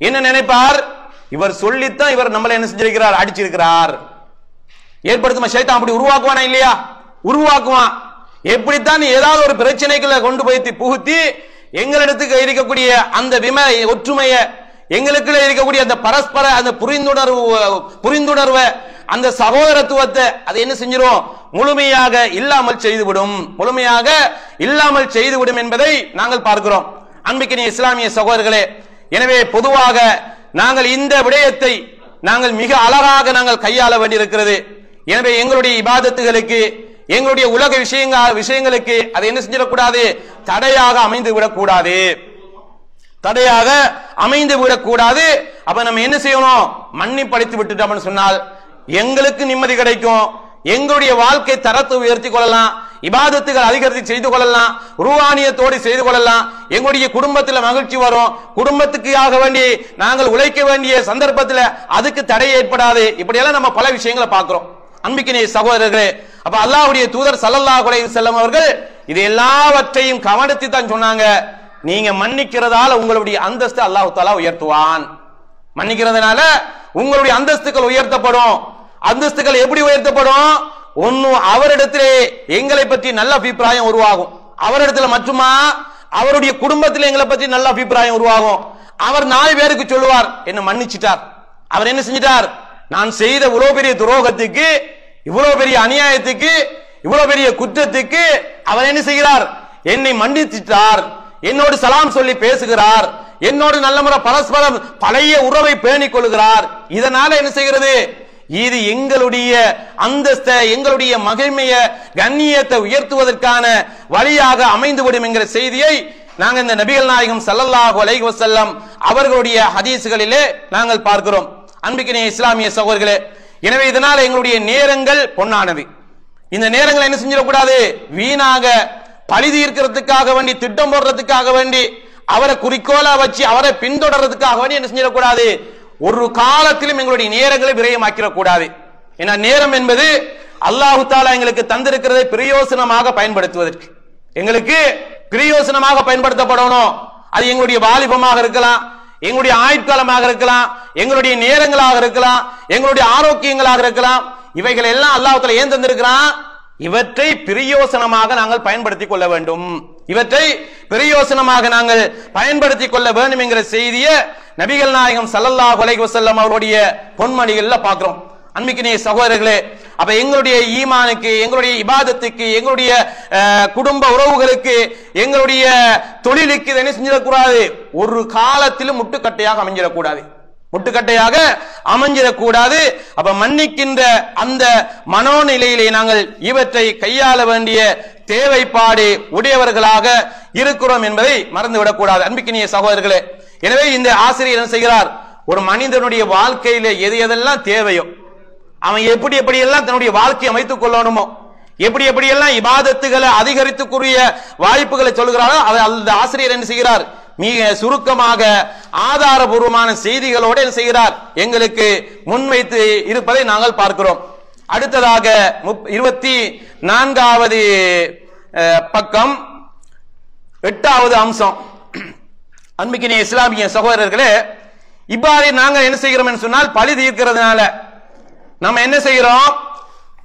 என்ன நினைப்பார்? இவர் சொல்லித்தான் இவர் நம்மளை என்ன செஞ்சிருக்கிறார்? அடிச்சிருக்கிறார். ஏற்படுத்தும் ஷைத்தான் அப்படி உருவாக்குவானா இல்லையா? உருவாக்குவான். எப்படித்தான் ஏதாவது ஒரு பிரச்சனைகளை கொண்டு போய் புகுத்தி எங்களிடத்துக்கு இருக்கக்கூடிய அந்த ஒற்றுமைய, எங்களுக்குள்ள இருக்கக்கூடிய அந்த பரஸ்பர அந்த புரிந்துணர்வை, அந்த சகோதரத்துவத்தை அதை என்ன செஞ்சிரும்? முழுமையாக இல்லாமல் செய்துவிடும் என்பதை நாங்கள் பார்க்கிறோம். அன்பிற்கினிய இஸ்லாமிய சகோதரர்களே, எனவே பொதுவாக நாங்கள் இந்த விடயத்தை நாங்கள் மிக அழகாக நாங்கள் கையாள வேண்டியிருக்கிறது. எனவே எங்களுடைய இபாதத்துகளுக்கு, எங்களுடைய உலக விஷயங்களுக்கு அதை என்ன செஞ்சிடக்கூடாது? தடையாக அமைந்து விடக்கூடாது. அப்ப நம்ம என்ன செய்யணும்? மன்னிப்பளித்து விட்டுட்டோம்னு சொன்னால் எங்களுக்கு நிம்மதி கிடைக்கும், எங்களுடைய வாழ்க்கை தரத்தை உயர்த்தி கொள்ளலாம், இபாதத்துகள் அதிகரித்து செய்து கொள்ளலாம், ரூஹானியத்தோடு செய்து கொள்ளலாம், எங்களுடைய குடும்பத்தில் மகிழ்ச்சி வரும், குடும்பத்துக்காக வேண்டி நாங்கள் உழைக்க வேண்டிய சந்தர்ப்பத்தில் அதுக்கு தடை ஏற்படாது. இப்படியெல்லாம் நம்ம பல விஷயங்களை பார்க்கிறோம். அன்பிற்கினிய சகோதரர்களே, அப்ப அல்லாஹ்வுடைய தூதர் ஸல்லல்லாஹு அலைஹி வஸல்லம் அவர்கள் இது எல்லாவற்றையும் கவனித்து தான் சொன்னாங்க, நீங்க மன்னிக்கிறதால உங்களுடைய அந்தஸ்து அல்லாஹ் தஆலா உயர்த்துவான். மன்னிக்கிறதுனால உங்களுடைய அந்தஸ்துகள் உயர்த்தப்படும். அந்தஸ்துகள் எப்படி உயர்த்தப்படும்? ஒன்னு, அவரிடத்திலே எங்களை பற்றி நல்ல அபிப்பிராயம் உருவாகும். அவரிடத்துல மட்டுமா அவருடைய குடும்பத்தில் எங்களை பற்றி நல்ல அபிப்பிராயம் உருவாகும். அவர் 4 பேருக்கு சொல்லுவார், என்ன மன்னிச்சிட்டார், அவர் என்ன செஞ்சிட்டார், நான் செய்த இவ்வளவு பெரிய துரோகத்துக்கு, இவ்வளவு பெரிய அநியாயத்துக்கு இவ்வளவு பெரிய குற்றத்துக்கு அவர் என்ன செய்கிறார்? என்னை மன்னித்தார், என்னோடு சலாம் சொல்லி பேசுகிறார், என்னோடு நல்ல முறை பரஸ்பரம் பழைய உறவை பேணிக் கொள்கிறார். இதனால என்ன செய்கிறது? இது எங்களுடைய அந்தஸ்தை, எங்களுடைய மகிமைய கண்ணியத்தை உயர்த்துவதற்கான வழியாக அமைந்துவிடும் என்கிற செய்தியை நாங்கள் இந்த நபிகள் நாயகம் ஸல்லல்லாஹு அலைஹி வஸல்லம் அவர்களுடைய ஹதீஸ்களிலே நாங்கள் பார்க்கிறோம். அன்பிற்கினிய இஸ்லாமிய சகோதரர்களே, எனவே இதனால எங்களுடைய நேரங்கள் பொன்னானது. இந்த நேரங்களை என்ன செஞ்சிடக்கூடாது? வீணாக பழி தீர்க்கிறதுக்காக வேண்டி, திட்டம் போடுறதுக்காக வேண்டி, அவரை குறிக்கோளா வச்சு அவரை பின்தொடர்றதுக்காக வேண்டி என்ன செஞ்சிடக்கூடாது? ஒரு காலத்திலும் எங்களுடைய நேரங்களை விரயமாக்கிடக்கூடாது. ஏன்னா நேரம் என்பது அல்லாஹு தஆலா எங்களுக்கு தந்திருக்கிறதை பிரயோசனமாக பயன்படுத்துவதற்கு, எங்களுக்கு பிரயோசனமாக பயன்படுத்தப்படணும். அது எங்களுடைய வாலிபமாக இருக்கலாம், எங்களுடைய ஆயுட்காலமாக இருக்கலாம், எங்களுடைய நேரங்களாக இருக்கலாம், எங்களுடைய ஆரோக்கியங்களாக இருக்கலாம். இவைகள் எல்லாம் அல்லாஹ் தஆலா ஏன் தந்திருக்கிறான்? இவற்றை பிரயோசனமாக நாங்கள் பயன்படுத்திக் கொள்ள வேண்டும், இவற்றை பிரயோசனமாக நாங்கள் பயன்படுத்திக் கொள்ள வேண்டும் என்கிற செய்தியை நபிகள் நாயகம் ஸல்லல்லாஹு அலைஹி வஸல்லம் அவருடைய பொன்மணிகள்ல பார்க்கிறோம். அன்பிற்கினிய சகோதரர்களே, அப்ப எங்களுடைய ஈமானுக்கு, எங்களுடைய இபாதத்துக்கு, எங்களுடைய குடும்ப உறவுகளுக்கு, எங்களுடைய தொழிலுக்கு என்ன செஞ்சிடக்கூடாது? ஒரு காலத்திலும் முட்டுக்கட்டையாக அமைஞ்சிடக்கூடாது, முட்டுக்கட்டையாக அமைஞ்சிடக்கூடாது. அப்ப மன்னிக்கின்ற அந்த மனோநிலையிலே நாங்கள் இவற்றை கையாள வேண்டிய தேவைப்பாடு உடையவர்களாக இருக்கிறோம் என்பதை மறந்துவிடக்கூடாது. அன்பிற்கினிய சகோதரர்களே, எனவே இந்த ஆசிரியர் என்ன செய்கிறார்? ஒரு மனிதனுடைய வாழ்க்கையில எது எதெல்லாம் தேவையோ, அவன் எப்படி எப்படியெல்லாம் தன்னுடைய வாழ்க்கையை அமைத்துக் கொள்ளணுமோ, எப்படி எப்படியெல்லாம் இபாதத்துகளை அதிகரித்துக்குரிய வாய்ப்புகளை சொல்கிறாரோ, அதை அந்த ஆசிரியர் என்ன செய்கிறார்? மிக சுருக்கமாக ஆதாரபூர்வமான செய்திகளோடு என்ன செய்கிறார்? எங்களுக்கு முன்வைத்து இருப்பதை நாங்கள் பார்க்கிறோம். அடுத்ததாக 24வது பக்கம் 8வது அம்சம். அன்பிற்கினிய இஸ்லாமிய சகோதரர்களே, இவ்வாறு நாங்கள் என்ன செய்கிறோம் என்று சொன்னால், பழி தீர்க்கிறதுனால நம்ம என்ன செய்கிறோம்?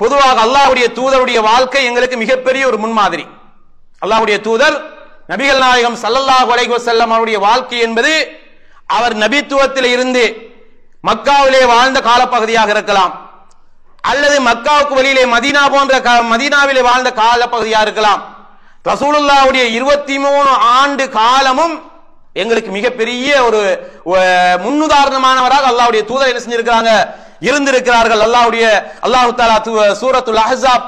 பொதுவாக அல்லாஹ்வுடைய தூதருடைய வாழ்க்கை எங்களுக்கு மிகப்பெரிய ஒரு முன்மாதிரி. அல்லாஹ்வுடைய தூதர் நபிகள் நாயகம் ஸல்லல்லாஹு அலைஹி வஸல்லம் அவருடைய வாழ்க்கை என்பது அவர் நபித்துவத்தில் இருந்து மக்காவிலே வாழ்ந்த காலப்பகுதியாக இருக்கலாம், அல்லது மக்காவுக்கு வெளியிலே மதீனா போன்ற மதீனாவிலே வாழ்ந்த காலப்பகுதியாக இருக்கலாம். ரசூலுல்லாஹ்வுடைய 23 ஆண்டு காலமும் எங்களுக்கு மிகப்பெரிய ஒரு முன்னுதாரணமானவராக அல்லாஹ்வுடைய தூதர் என்ன செஞ்சிருக்கிறாங்க? இருந்திருக்கிறார்கள். அல்லாஹ் தஆலா சூரத்துல் அஹ்ஸாப்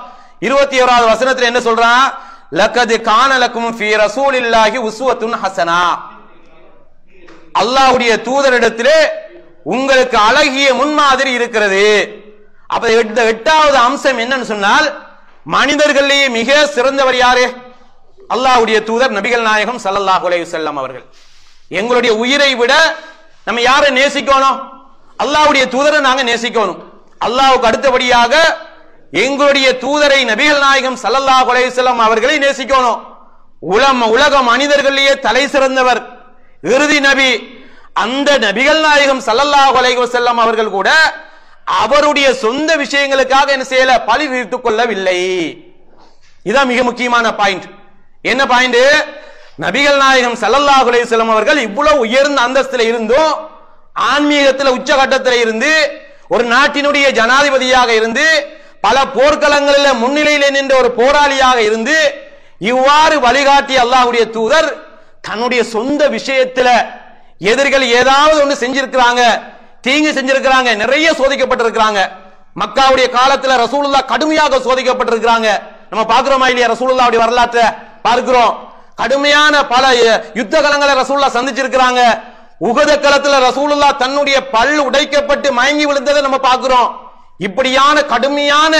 21வது வசனத்தில் என்ன சொல்றான்? லக்கத் கான லக்கும் ஃபீ ரசூலில்லாஹி உஸ்வத்துன் ஹஸனா. அல்லாஹ்வுடைய தூதரிடத்திலே உங்களுக்கு அழகிய முன்மாதிரி இருக்கிறது. அப்ப 8வது அம்சம் என்னன்னு சொன்னால், மனிதர்களிலேயே மிக சிறந்தவர் யாரு? அல்லாஹ்வுடைய தூதர் நபிகள் நாயகம் ஸல்லல்லாஹு அலைஹி வஸல்லம் அவர்கள். எங்களுடைய உயிரை விட நம்ம யாரை நேசிக்கணும்? அல்லாஹ்வுடைய தூதரை நாங்க நேசிக்கணும். அல்லாஹ்வுக்கு அடுத்தபடியாக எங்களுடைய தூதரை நபிகள் நாயகம் ஸல்லல்லாஹு அலைஹி வஸல்லம் அவர்களை நேசிக்கணும். உலக மனிதர்களிலேயே தலை சிறந்தவர், இறுதி நபி, அந்த நபிகள் நாயகம் ஸல்லல்லாஹு அலைஹி வஸல்லம் அவர்கள் கூட அவருடைய சொந்த விஷயங்களுக்காக என்ன செய்யல? பழி தீர்த்துக் கொள்ளவில்லை. இதான் மிக முக்கியமான பாயிண்ட். என்ன பாயிண்ட்? நபிகள் நாயகம் ஸல்லல்லாஹு அலைஹி வஸல்லம் அவர்கள் இவ்வளவு உயர்ந்த அந்தஸ்தில இருந்தும், ஆன்மீகத்தில் உச்சகட்டத்தில் இருந்து, ஒரு நாட்டினுடைய ஜனாதிபதியாக இருந்து, பல போர்க்களங்களில் முன்னிலையில் நின்ற ஒரு போராளியாக இருந்து, இவ்வாறு வழிகாட்டிய அல்லாஹ்வுடைய தூதர் தன்னுடைய சொந்த விஷயத்துல எதிரிகள் ஏதாவது ஒன்று செஞ்சிருக்கிறாங்க, தீங்கு செஞ்சிருக்கிறாங்க, நிறைய சோதிக்கப்பட்டிருக்கிறாங்க. மக்காவுடைய காலத்துல ரசூலுல்லாஹ் கடுமையாக சோதிக்கப்பட்டிருக்கிறாங்க. நம்ம பார்க்கிறோமா இல்லையா? ரசூலுல்லாஹ்வுடைய வரலாற்றை பார்க்கிறோம். கடுமையான பல யுத்த களங்களை ரசூலுல்லாஹ் சந்திச்சிருக்கிறாங்க. உஹது களத்துல ரசூலுல்லாஹ் தன்னுடைய பல் உடைக்கப்பட்டு மயங்கி விழுந்ததை நம்ம பார்க்கிறோம். இப்படியான கடுமையான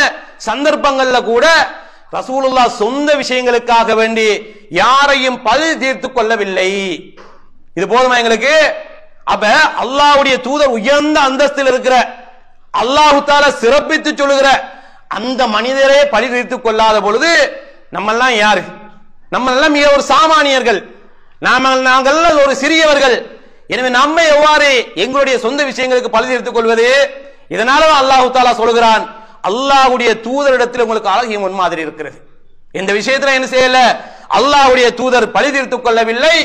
சந்தர்ப்பங்கள்ல கூட ரசூலுல்லாஹ் சொந்த விஷயங்களுக்காக வேண்டி யாரையும் பழி தீர்த்து கொள்ளவில்லை. இது போதுமா எங்களுக்கு? அப்ப அல்லாஹ்வுடைய தூதர் உயர்ந்த அந்தஸ்தில் இருக்கிற, அல்லாஹு தஆலா சிறப்பித்து சொல்லுகிற அந்த மனிதரே பழி தீர்த்து கொள்ளாத பொழுது நம்மெல்லாம் யாரு? நம்மெல்லாம் மிக ஒரு சாமானியர்கள், நாங்கள் ஒரு சிறியவர்கள். எனவே நம்ம எவ்வாறு எங்களுடைய சொந்த விஷயங்களுக்கு பழி தீர்த்துக் கொள்வது? இதனால அல்லாஹு தஆலா சொல்கிறான், அல்லாஹ்வுடைய தூதரிடத்தில் உங்களுக்கு அழகிய முன்மாதிரி இருக்கிறது. இந்த விஷயத்துல என்ன செய்யல? அல்லாஹ்வுடைய தூதர் பழி தீர்த்துக் கொள்ளவில்லை.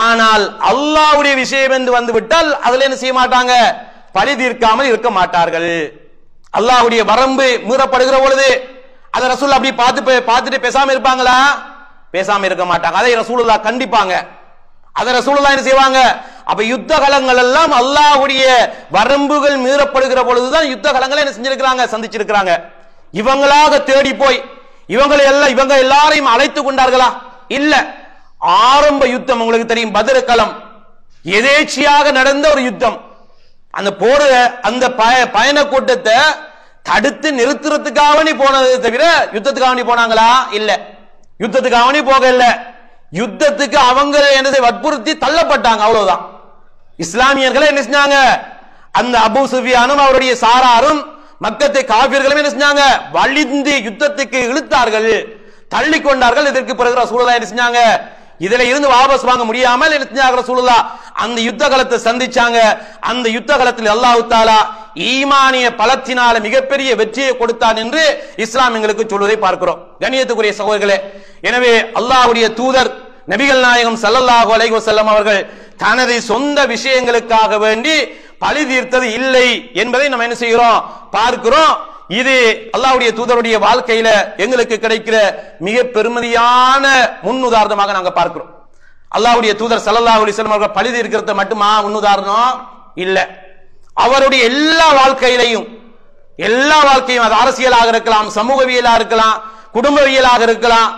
ஆனால் அல்லாஹ்வுடைய விஷயம் என்று வந்து விட்டால் அதுல என்ன செய்ய மாட்டாங்க? பழி தீர்க்காமல் இருக்க மாட்டார்கள். அல்லாஹ்வுடைய வரம்பு மீறப்படுகிற பொழுது, அத ரசூல் அப்படி பார்த்துட்டு பேசாம இருப்பாங்களா? பேசாம இருக்க மாட்டாங்க. அதை ரசூலுல்லாஹ் கண்டிப்பாங்க. அதை ரசூலுல்லாஹ் என்ன செய்வாங்க? அப்ப யுத்த களங்கள் எல்லாம் அல்லாஹ்வுடைய வரம்புகள் மீறப்படுகிற பொழுதுதான் யுத்த களங்களை என்ன செஞ்சிருக்கிறாங்க, சந்திச்சிருக்கிறாங்க. இவங்களாக தேடி போய் இவங்க எல்லாரையும் அழைத்து கொண்டார்களா? இல்ல. ஆரம்ப யுத்தம் உங்களுக்கு தெரியும், பத்ர் களம் எதேச்சியாக நடந்த ஒரு யுத்தம். அந்த போற அந்த பயண கூட்டத்தை தடுத்து நிறுத்துறதுக்காக போனதை தவிர யுத்தத்துக்காக போனாங்களா? இல்ல. யுத்தத்துக்காக போக இல்ல. யுத்தத்துக்கு அவங்க என்ன வற்புறுத்தி தள்ளப்பட்டாங்க, அவ்வளவுதான். இஸ்லாமியர்களை என்ன செஞ்சாங்க? அந்த அபூ சுஃபியானும் அவருடைய சாராரும் மக்கத்தை காபிர்களும் என்ன செஞ்சாங்க? வலிந்து யுத்தத்துக்கு இழுத்தார்கள், தள்ளி கொண்டார்கள். இதற்கு பிறகு ரசூலுல்லாஹ் என்ன செஞ்சாங்க? இதுல இருந்து வாபஸ் வாங்க முடியாமல் என்ன செஞ்சாங்க? ரசூலுல்லாஹ் அந்த யுத்த களத்தை சந்திச்சாங்க. அந்த யுத்த களத்தில் அல்லாஹ் தஆலா ஈமானிய பலத்தினால மிகப்பெரிய வெற்றியை கொடுத்தான் என்று இஸ்லாம் எங்களுக்கு சொல்வதை பார்க்கிறோம். கண்ணியத்துக்குரிய சகோதரர்களே, எனவே அல்லாஹ்வுடைய தூதர் நபிகள் நாயகம் ஸல்லல்லாஹு அலைஹி வஸல்லம் அவர்கள் தனது சொந்த விஷயங்களுக்காக வேண்டி பழி தீர்த்தது இல்லை என்பதை நம்ம என்ன செய்கிறோம்? பார்க்கிறோம். இது அல்லாஹ்வுடைய தூதருடைய வாழ்க்கையில எங்களுக்கு கிடைக்கிற மிக பெருமதியான முன்னுதாரணமாக நாங்க பார்க்கிறோம். அல்லாஹ்வுடைய தூதர் ஸல்லல்லாஹு அலைஹி வஸல்லம் அவர்கள் பழி தீர்க்கிறது மட்டுமா முன்னுதாரணம்? இல்ல. அவருடைய எல்லா வாழ்க்கையிலையும் அது அரசியலாக இருக்கலாம், சமூகவியலாக இருக்கலாம், குடும்பவியலாக இருக்கலாம்,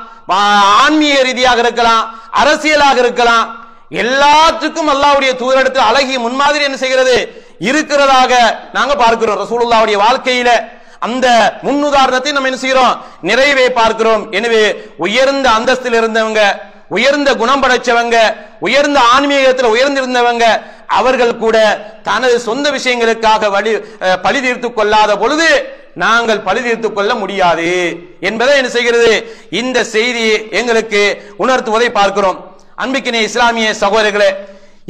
ஆன்மீக ரீதியாக இருக்கலாம், அரசியலாக இருக்கலாம், எல்லாத்துக்கும் அல்லாஹ்வுடைய தூதரிடத்தில் அழகிய முன்மாதிரி என்ன செய்கிறது? இருக்கிறதாக நாங்க பார்க்கிறோம். ரசூலுல்லாஹ்வுடைய வாழ்க்கையில அந்த முன்னுதாரணத்தை நம்ம என்ன செய்கிறோம்? நிறைவே பார்க்கிறோம். எனவே உயர்ந்த அந்தஸ்தில் இருந்தவங்க, உயர்ந்த குணம் படைச்சவங்க, உயர்ந்த ஆன்மீகத்தில் உயர்ந்திருந்தவங்க, அவர்கள் கூட தனது சொந்த விஷயங்களுக்காக பழி தீர்த்து கொள்ளாத பொழுது நாங்கள் பழி தீர்த்து கொள்ள முடியாது என்பதை என்ன செய்கிறது? இந்த செய்தி எங்களுக்கு உணர்த்துவதை பார்க்கிறோம். அன்பிக்கினே இஸ்லாமிய சகோதரர்களே,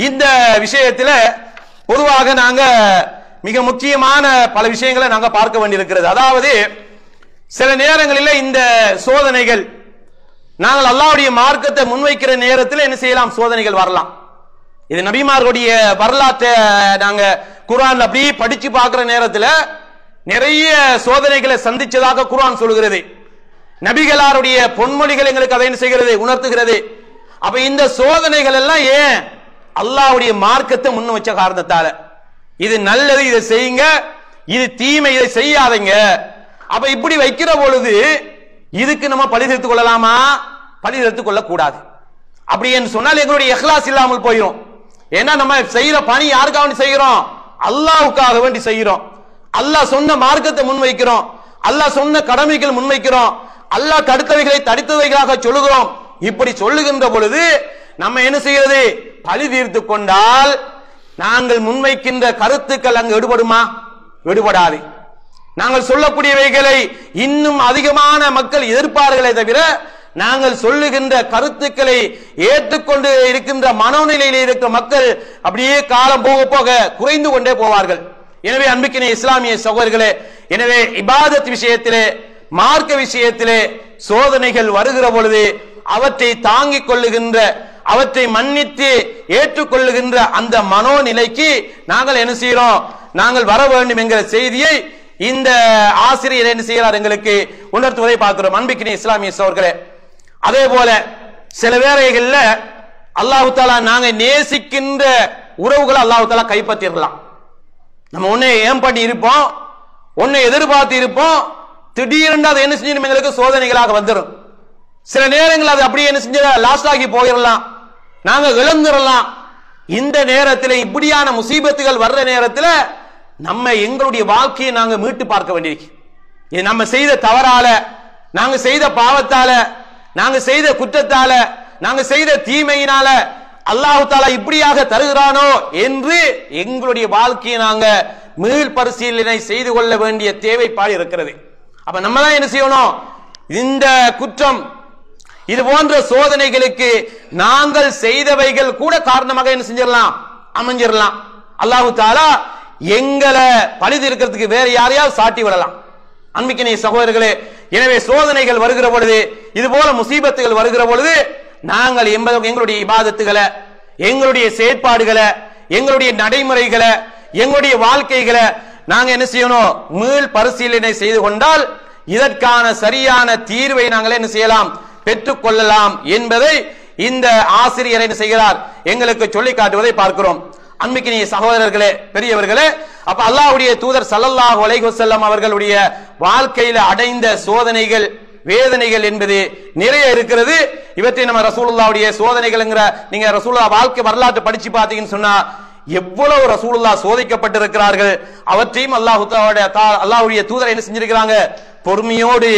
இந்த விஷயத்துல பொதுவாக நாங்க மிக முக்கியமான பல விஷயங்களை நாங்க பார்க்க வேண்டியிருக்கிறது. அதாவது சில நேரங்களில் இந்த சோதனைகள் நாங்கள் அல்லாஹ்வுடைய மார்க்கத்தை முன்வைக்கிற நேரத்தில் என்ன செய்யலாம்? சோதனைகள் வரலாம். இது நபிமார்களுடைய வரலாற்றை நாங்க குர்ஆன்ல அப்படி படிச்சு பார்க்கிற நேரத்தில் நிறைய சோதனைகளை சந்திச்சதாக குர்ஆன் சொல்கிறது. நபிகளாருடைய பொன்மொழிகள் எங்களுக்கு அதை என்ன செய்கிறது? உணர்த்துகிறது. அப்ப இந்த சோதனைகள் எல்லாம் ஏன்? அல்லாஹ்வுடைய மார்க்கத்தை முன்ன வச்ச காரணத்தால. இது நல்லது, இதை செய்யுங்க, இது தீமை, இதை செய்யாதீங்க. அப்ப இப்படி வைக்கிற பொழுது இதுக்கு நம்ம பழி தீர்த்துக் கொள்ளலாமா? பழி தீர்த்துக் கொள்ள கூடாது. அப்படி என்று சொன்னால் எங்களுடைய இஹ்லாஸ் இல்லாமல் போயிடும். ஏன்னா நம்ம செய்யற பணி யாருக்காக வேண்டி செய்கிறோம்? அல்லாஹ்வுக்காக வேண்டி செய்கிறோம். அல்லாஹ் சொன்ன மார்க்கத்தை முன்வைக்கிறோம், அல்லாஹ் சொன்ன கடமைகள் முன்வைக்கிறோம், அல்லாஹ் தடுத்தவைகளை தடுத்தவைகளாக சொல்லுகிறோம். இப்படி சொல்லுகின்ற பொழுது நம்ம என்ன செய்யறது? பழி தீர்த்து கொண்டால் நாங்கள் முன்வைக்கின்ற கருத்துக்கள் அங்கு எடுபடுமா? எடுபடாது. நாங்கள் சொல்லக்கூடியவைகளை இன்னும் அதிகமான மக்கள் எதிர்ப்பார்களே தவிர நாங்கள் சொல்லுகின்ற கருத்துக்களை ஏற்றுக்கொண்டு இருக்கின்ற மனோநிலையில் இருக்கிற மக்கள் அப்படியே காலம் போக போக குறைந்து கொண்டே போவார்கள். எனவே அன்பிக்கின இஸ்லாமிய சகோதரர்களே, எனவே இபாதத் விஷயத்திலே, மார்க்க விஷயத்திலே சோதனைகள் வருகிற பொழுது அவற்றை தாங்கிக் கொள்ளுகின்ற, அவற்றை மன்னித்து ஏற்றுக்கொள்ளுகின்ற அந்த மனோநிலைக்கு நாங்கள் என்ன செய்கிறோம்? நாங்கள் வர வேண்டும் என்கிற செய்தியை இந்த ஆசிரியர் என்ன செய்கிறார்? எங்களுக்கு உணர்த்துவதை பார்க்கிறோம். அன்பிக்கின இஸ்லாமிய சகோதரர்களே, அதே போல சில வேளைகள்ல அல்லாஹ் தஆலா நாங்க நேசிக்கின்ற உறவுகளை அல்லாஹ் தஆலா கைப்பற்றிடலாம். நம்ம ஒன்னே ஏன் பண்ணி இருப்போம், ஒன்னை எதிர்பார்த்து இருப்போம், திடீரென்று அது என்ன செஞ்சு எங்களுக்கு சோதனைகளாக வந்துடும். சில நேரங்கள் அது அப்படியே என்ன செஞ்ச லாஸ்ட் ஆகி போயிடலாம், நாங்க இழந்துடலாம். இந்த நேரத்தில் இப்படியான முசீபத்துகள் வர்ற நேரத்தில் நம்ம எங்களுடைய வாழ்க்கையை நாங்க மீட்டு பார்க்க வேண்டியிருக்கு. இது நம்ம செய்த தவறால, நாங்க செய்த பாவத்தால, நாங்க செய்த குற்றத்தால, நாங்க செய்த தீமையினால அல்லாஹ் தஆலா இப்படியாக தருகிறானோ என்று எங்களுடைய வாழ்க்கையை நாங்க மீள் பரிசீலனை செய்து கொள்ள வேண்டிய தேவைப்பாடு இருக்கிறது. அப்ப நம்ம தான் என்ன செய்யணும்? இந்த குற்றம், இது போன்ற சோதனைகளுக்கு நாங்கள் செய்தவைகள் கூட காரணமாக என்ன செஞ்சிடலாம்? அமைஞ்சிடலாம். அல்லாஹ் தஆலா எங்களை பழிது இருக்கிறதுக்கு வேற யாரையாவது சாட்டி விடலாம். அன்பிக்கினை சகோதரர்களே, எனவே சோதனைகள் வருகிற பொழுது, இது போல முசீபத்துகள் வருகிற பொழுது நாங்கள் எங்களுடைய இபாதத்துகளை, எங்களுடைய செயற்பாடுகளை, எங்களுடைய நடைமுறைகளை, எங்களுடைய வாழ்க்கைகளை நாங்க என்ன செய்யணும்? மீள் பரிசீலனை செய்து கொண்டால் இதற்கான சரியான தீர்வை நாங்கள் என்ன செய்யலாம், பெற்றுக் கொள்ளலாம் என்பதை இந்த ஆசிரியர் என்ன செய்கிறார், எங்களுக்கு சொல்லி காட்டுவதை பார்க்கிறோம். அன்பிக்கினிய சகோதரர்களே, பெரியவர்களே, அப்ப அல்லாஹ்வுடைய தூதர் ஸல்லல்லாஹு அலைஹி வஸல்லம் அவர்களுடைய வாழ்க்கையில அடைந்த சோதனைகள், வேதனைகள் என்பது நிறைய இருக்கிறது. இவற்றை நம்ம ரசூலுல்லாஹ்வுடைய சோதனைகள்ங்கிற நீங்க ரசூலுல்லாஹ் வாழ்க்கை வரலாற்று படிச்சு பார்த்தீங்கன்னு சொன்னா எவ்வளவு ரசூலுல்லாஹ் சோதிக்கப்பட்டிருக்கிறார்கள். அவற்றையும் அல்லாஹ்வுடைய தூதர் என்ன செஞ்சிருக்கிறாங்க, பொறுமையோடு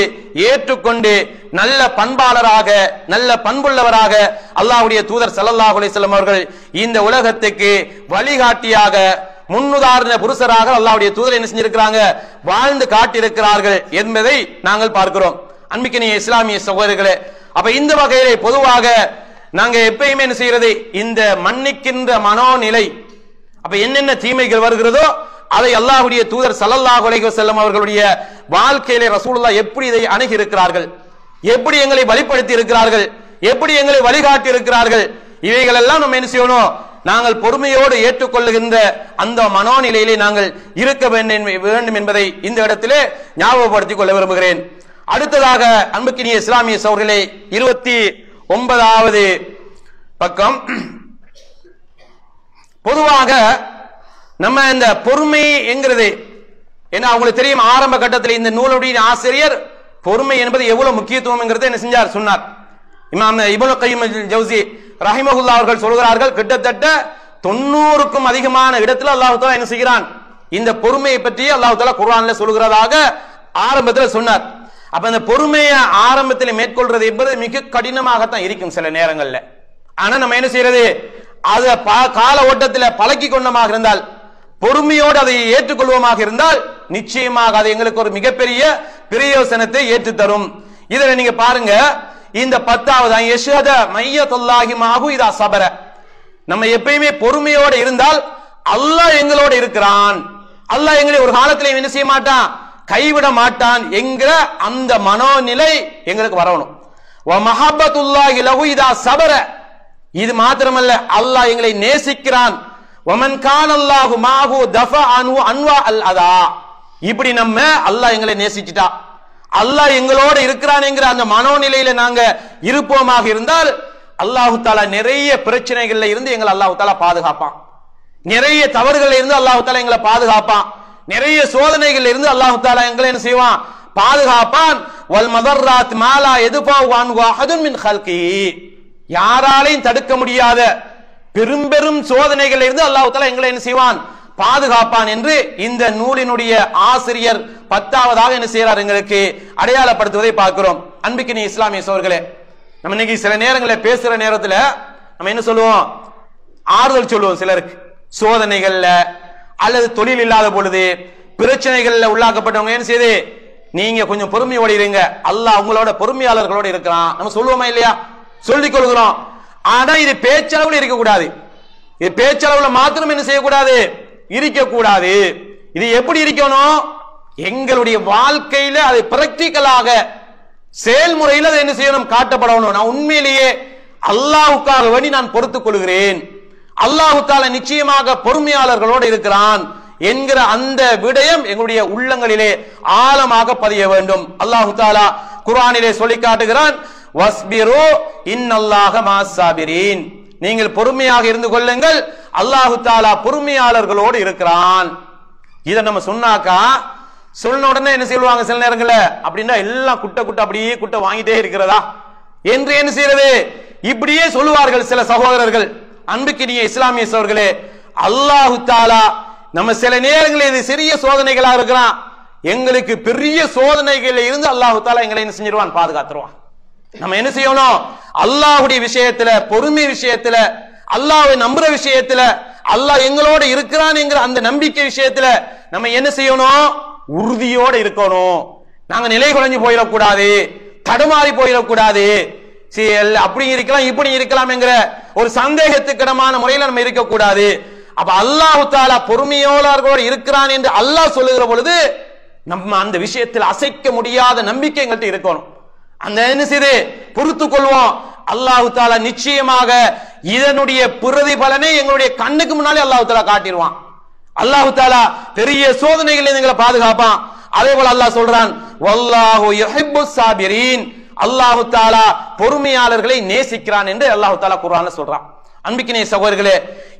ஏற்றுக்கொண்டு நல்ல பண்பாளராக, நல்ல பண்புள்ளவராக அல்லாஹ்வுடைய தூதர் ஸல்லல்லாஹு அலைஹி வஸல்லம் அவர்கள் இந்த உலகத்துக்கு வழிகாட்டியாக, முன்னுதாரண புருஷராக அல்லாஹ்வுடைய தூதர் என்ன செஞ்சிருக்கிறாங்க, வாழ்ந்து காட்டியிருக்கிறார்கள் என்பதை நாங்கள் பார்க்கிறோம். அன்பிக்கினிய இஸ்லாமிய சகோதரர்களே, அப்ப இந்த வகையிலே பொதுவாக நாங்க எப்பயுமே என்ன செய்யறது, இந்த மன்னிக்கின்ற மனோநிலை, அப்ப என்னென்ன தீமைகள் வருகிறதோ அதை அல்லாஹ்வுடைய தூதர் ஸல்லல்லாஹு அலைஹி வஸல்லம் அவர்களுடைய வாழ்க்கையிலே ரசூலுல்லாஹ் எப்படி இதை அணுகி இருக்கிறார்கள், எப்படி எங்களை வழிப்படுத்தி இருக்கிறார்கள், எப்படி எங்களை வழிகாட்டி இருக்கிறார்கள், இவைகள் எல்லாம் நம்ம என்ன செய்யணும், நாங்கள் பொறுமையோடு ஏற்றுக்கொள்ளுகின்ற அந்த மனோநிலையிலே நாங்கள் இருக்க வேண்டும் என்பதை இந்த இடத்திலே ஞாபகப்படுத்திக் கொள்ள விரும்புகிறேன். அடுத்ததாக அன்புக்கினிய இஸ்லாமிய சகோதரர்களே, 29வது பக்கம். பொதுவாக நம்ம இந்த பொறுமை என்கிறது என்ன, அவங்களுக்கு தெரியும், ஆரம்ப கட்டத்தில் இந்த நூலுடைய ஆசிரியர் பொறுமை என்பது எவ்வளவு முக்கியத்துவம் என்ன செஞ்சார் சொன்னார். இமாம் இப்னு கய்யிம் ஜௌஸி ரஹிமஹுல்லாஹ் அவர்கள் சொல்கிறார்கள், கிட்டத்தட்ட 90க்கும் அதிகமான இடத்துல அல்லாஹ் தஆலா என்ன செய்கிறான், இந்த பொறுமையை பற்றி அல்லாஹ் தஆலா குர்ஆன்ல சொல்கிறதாக ஆரம்பத்தில் சொன்னார். அப்ப இந்த பொறுமையை ஆரம்பத்தில் மேற்கொள்றது என்பது மிக கடினமாகத்தான் இருக்கும் சில நேரங்கள்ல. ஆனா நம்ம என்ன செய்யறது, அத கால ஓட்டத்தில் பழக்கி கொண்டமாக இருந்தால், பொறுமையோடு அதை ஏற்றுக்கொள்வோமாக இருந்தால் நிச்சயமாக அது எங்களுக்கு ஒரு மிகப்பெரிய பிரயோசனத்தை ஏற்று தரும். இதுல நீங்க பாருங்க, இந்த 10வது யஷ்ஹத மையத்துல்லாஹி மாஹு இதா சபர, நம்ம எப்பயுமே பொறுமையோடு இருந்தால் அல்லாஹ் எங்களோட இருக்கிறான், அல்லாஹ் எங்களை ஒரு காலத்தில் என்ன செய்ய மாட்டான், கைவிட மாட்டான் என்கிற அந்த மனோநிலை எங்களுக்கு வரணும். வ மஹப்பத்துல்லாஹி லஹு இதா சபர, இது மாத்திரமல்ல, அல்லாஹ் எங்களை நேசிக்கிறான். வமன் கானல்லாஹு மாஹு தஃபா அன்ஹு அன்வா அல் அதா, இப்படி நம்ம அல்லாஹ் எங்களை நேசிச்சிட்டா, அல்லாஹ் எங்களோட இருக்கிறான் என்கிற அந்த மனோநிலையில நாங்க இருப்போமாக இருந்தால் அல்லாஹு தஆலா நிறைய பிரச்சனைகள்ல இருந்து எங்களை அல்லாஹு தஆலா பாதுகாப்பான், நிறைய தவறுகள்ல இருந்து அல்லாஹு தஆலா எங்களை பாதுகாப்பான், நிறைய சோதனைகள்ல இருந்து அல்லாஹு தஆலா எங்களை என்ன செய்வான், பாதுகாப்பான். வல் மதர்ராத் மாலா யதுஃபு அன்ஹு அஹதுன் மின் ஹல்கி, யாராலையும் தடுக்க முடியாத பெரும் சோதனைகள் இருந்து அல்லாஹ் தஆலா எங்களை என்ன செய்வான், பாதுகாப்பான் என்று இந்த நூலினுடைய ஆசிரியர் 10வதாக என்ன செய்யறார், எங்களுக்கு அடையாளப்படுத்துவதை பார்க்கிறோம். அன்பிக்கினிய இஸ்லாமிய சகோதரர்களே, நம்ம இன்னைக்கு சில நேரங்களில் பேசுற நேரத்தில் நம்ம என்ன சொல்லுவோம், ஆறுதல் சொல்லுவோம் சிலருக்கு, சோதனைகள்ல அல்லது தொழில் இல்லாத பொழுது பிரச்சனைகள்ல உள்ளாக்கப்பட்டவங்க என்ன செய்யுது, நீங்க கொஞ்சம் பொறுமையோடு இருங்க, அல்லாஹ் உங்களோட பொறுமையாளர்களோட இருக்கிறான் நம்ம சொல்லுவோமா இல்லையா, சொல்லிக் கொள்கிறோம். ஆனா இது பேச்சளவுல இருக்கக்கூடாது, இது பேச்சளவுல மாத்திரம் என்ன செய்யக்கூடாது, இருக்கக்கூடாது. இது எப்படி இருக்கணும், எங்களுடைய வாழ்க்கையில அது பிராக்டிகலாக செயல்முறையில் அதை என்ன செய்யணும், காட்டப்படணும். நான் உண்மையிலேயே அல்லாஹ்வுக்காக வேண்டி நான் பொறுத்துக் கொள்கிறேன், அல்லாஹ் தஆலா நிச்சயமாக பொறுமையாளர்களோடு இருக்கிறான் என்கிற அந்த விடயம் எங்களுடைய உள்ளங்களிலே ஆழமாக பதிய வேண்டும். அல்லாஹ் தஆலா குர்ஆனிலே சொல்லி காட்டுகிறான், வஸ்பிரு இன்னல்லாஹ மஸ்ஸாபிரீன், நீங்கள் பொறுமையாக இருந்து கொள்ளுங்கள், அல்லாஹ் தஆலா பொறுமையாளர்களோடு இருக்கிறான். இதை நம்ம சொன்னாக்கா, சொன்ன உடனே என்ன சொல்லுவாங்க சில நேரங்கள்ல, அப்படின்னா எல்லாம் குட்ட அப்படியே குட்ட வாங்கிட்டே இருக்கிறதா என்று என்ன செய்யறது, இப்படியே சொல்லுவார்கள் சில சகோதரர்கள். அன்புக்கினிய இஸ்லாமிய சகோதரர்களே, அல்லாஹ் தஆலா நம்ம சில நேரங்களில் இது சிறிய சோதனைகளா இருக்கிறான், எங்களுக்கு பெரிய சோதனைகளில் இருந்து அல்லாஹ் தஆலா எங்களை என்ன செஞ்சிருவான், பாதுகாத்துருவான். நம்ம என்ன செய்யணும், அல்லாஹ்வுடைய விஷயத்துல, பொறுமை விஷயத்துல, அல்லாஹ்வை நம்புற விஷயத்துல, அல்லாஹ் எங்களோட இருக்கிறான் என்கிற அந்த நம்பிக்கை விஷயத்துல நம்ம என்ன செய்யணும், உறுதியோட இருக்கணும். நாங்க நிலை குலைஞ்சு போயிடக்கூடாது, தடுமாறி போயிடக்கூடாது, அப்படி இருக்கலாம் இப்படி இருக்கலாம் என்கிற ஒரு சந்தேகத்துக்கிடமான முறையில் நம்ம இருக்கக்கூடாது. அப்ப அல்லாஹ் தஆலா பொறுமையோடு இருக்கிறான் என்று அல்லாஹ் சொல்லுகிற பொழுது நம்ம அந்த விஷயத்தில் அசைக்க முடியாத நம்பிக்கை எங்கள்கிட்ட இருக்கணும். அந்த என்ன செய்து பொறுத்துக் கொள்வோம், அல்லாஹ் தஆலா நிச்சயமாக இதனுடைய பிரதிபலனை எங்களுடைய கண்ணுக்கு முன்னாலே அல்லாஹ் தஆலா காட்டிடுவான். அல்லாஹ் தஆலா பெரிய சோதனைகளை எங்களை பாதுகாப்பான். அதே போல அல்லாஹ் சொல்றான் வல்லாஹு யுஹிப்புஸ் சாபிரீன், அல்லாஹ் தஆலா பொறுமையாளர்களை நேசிக்கிறான் என்று அல்லாஹ் தஆலா குர்ஆன்ல சொல்றான். அன்பிக்கினே சகோதரர்களே,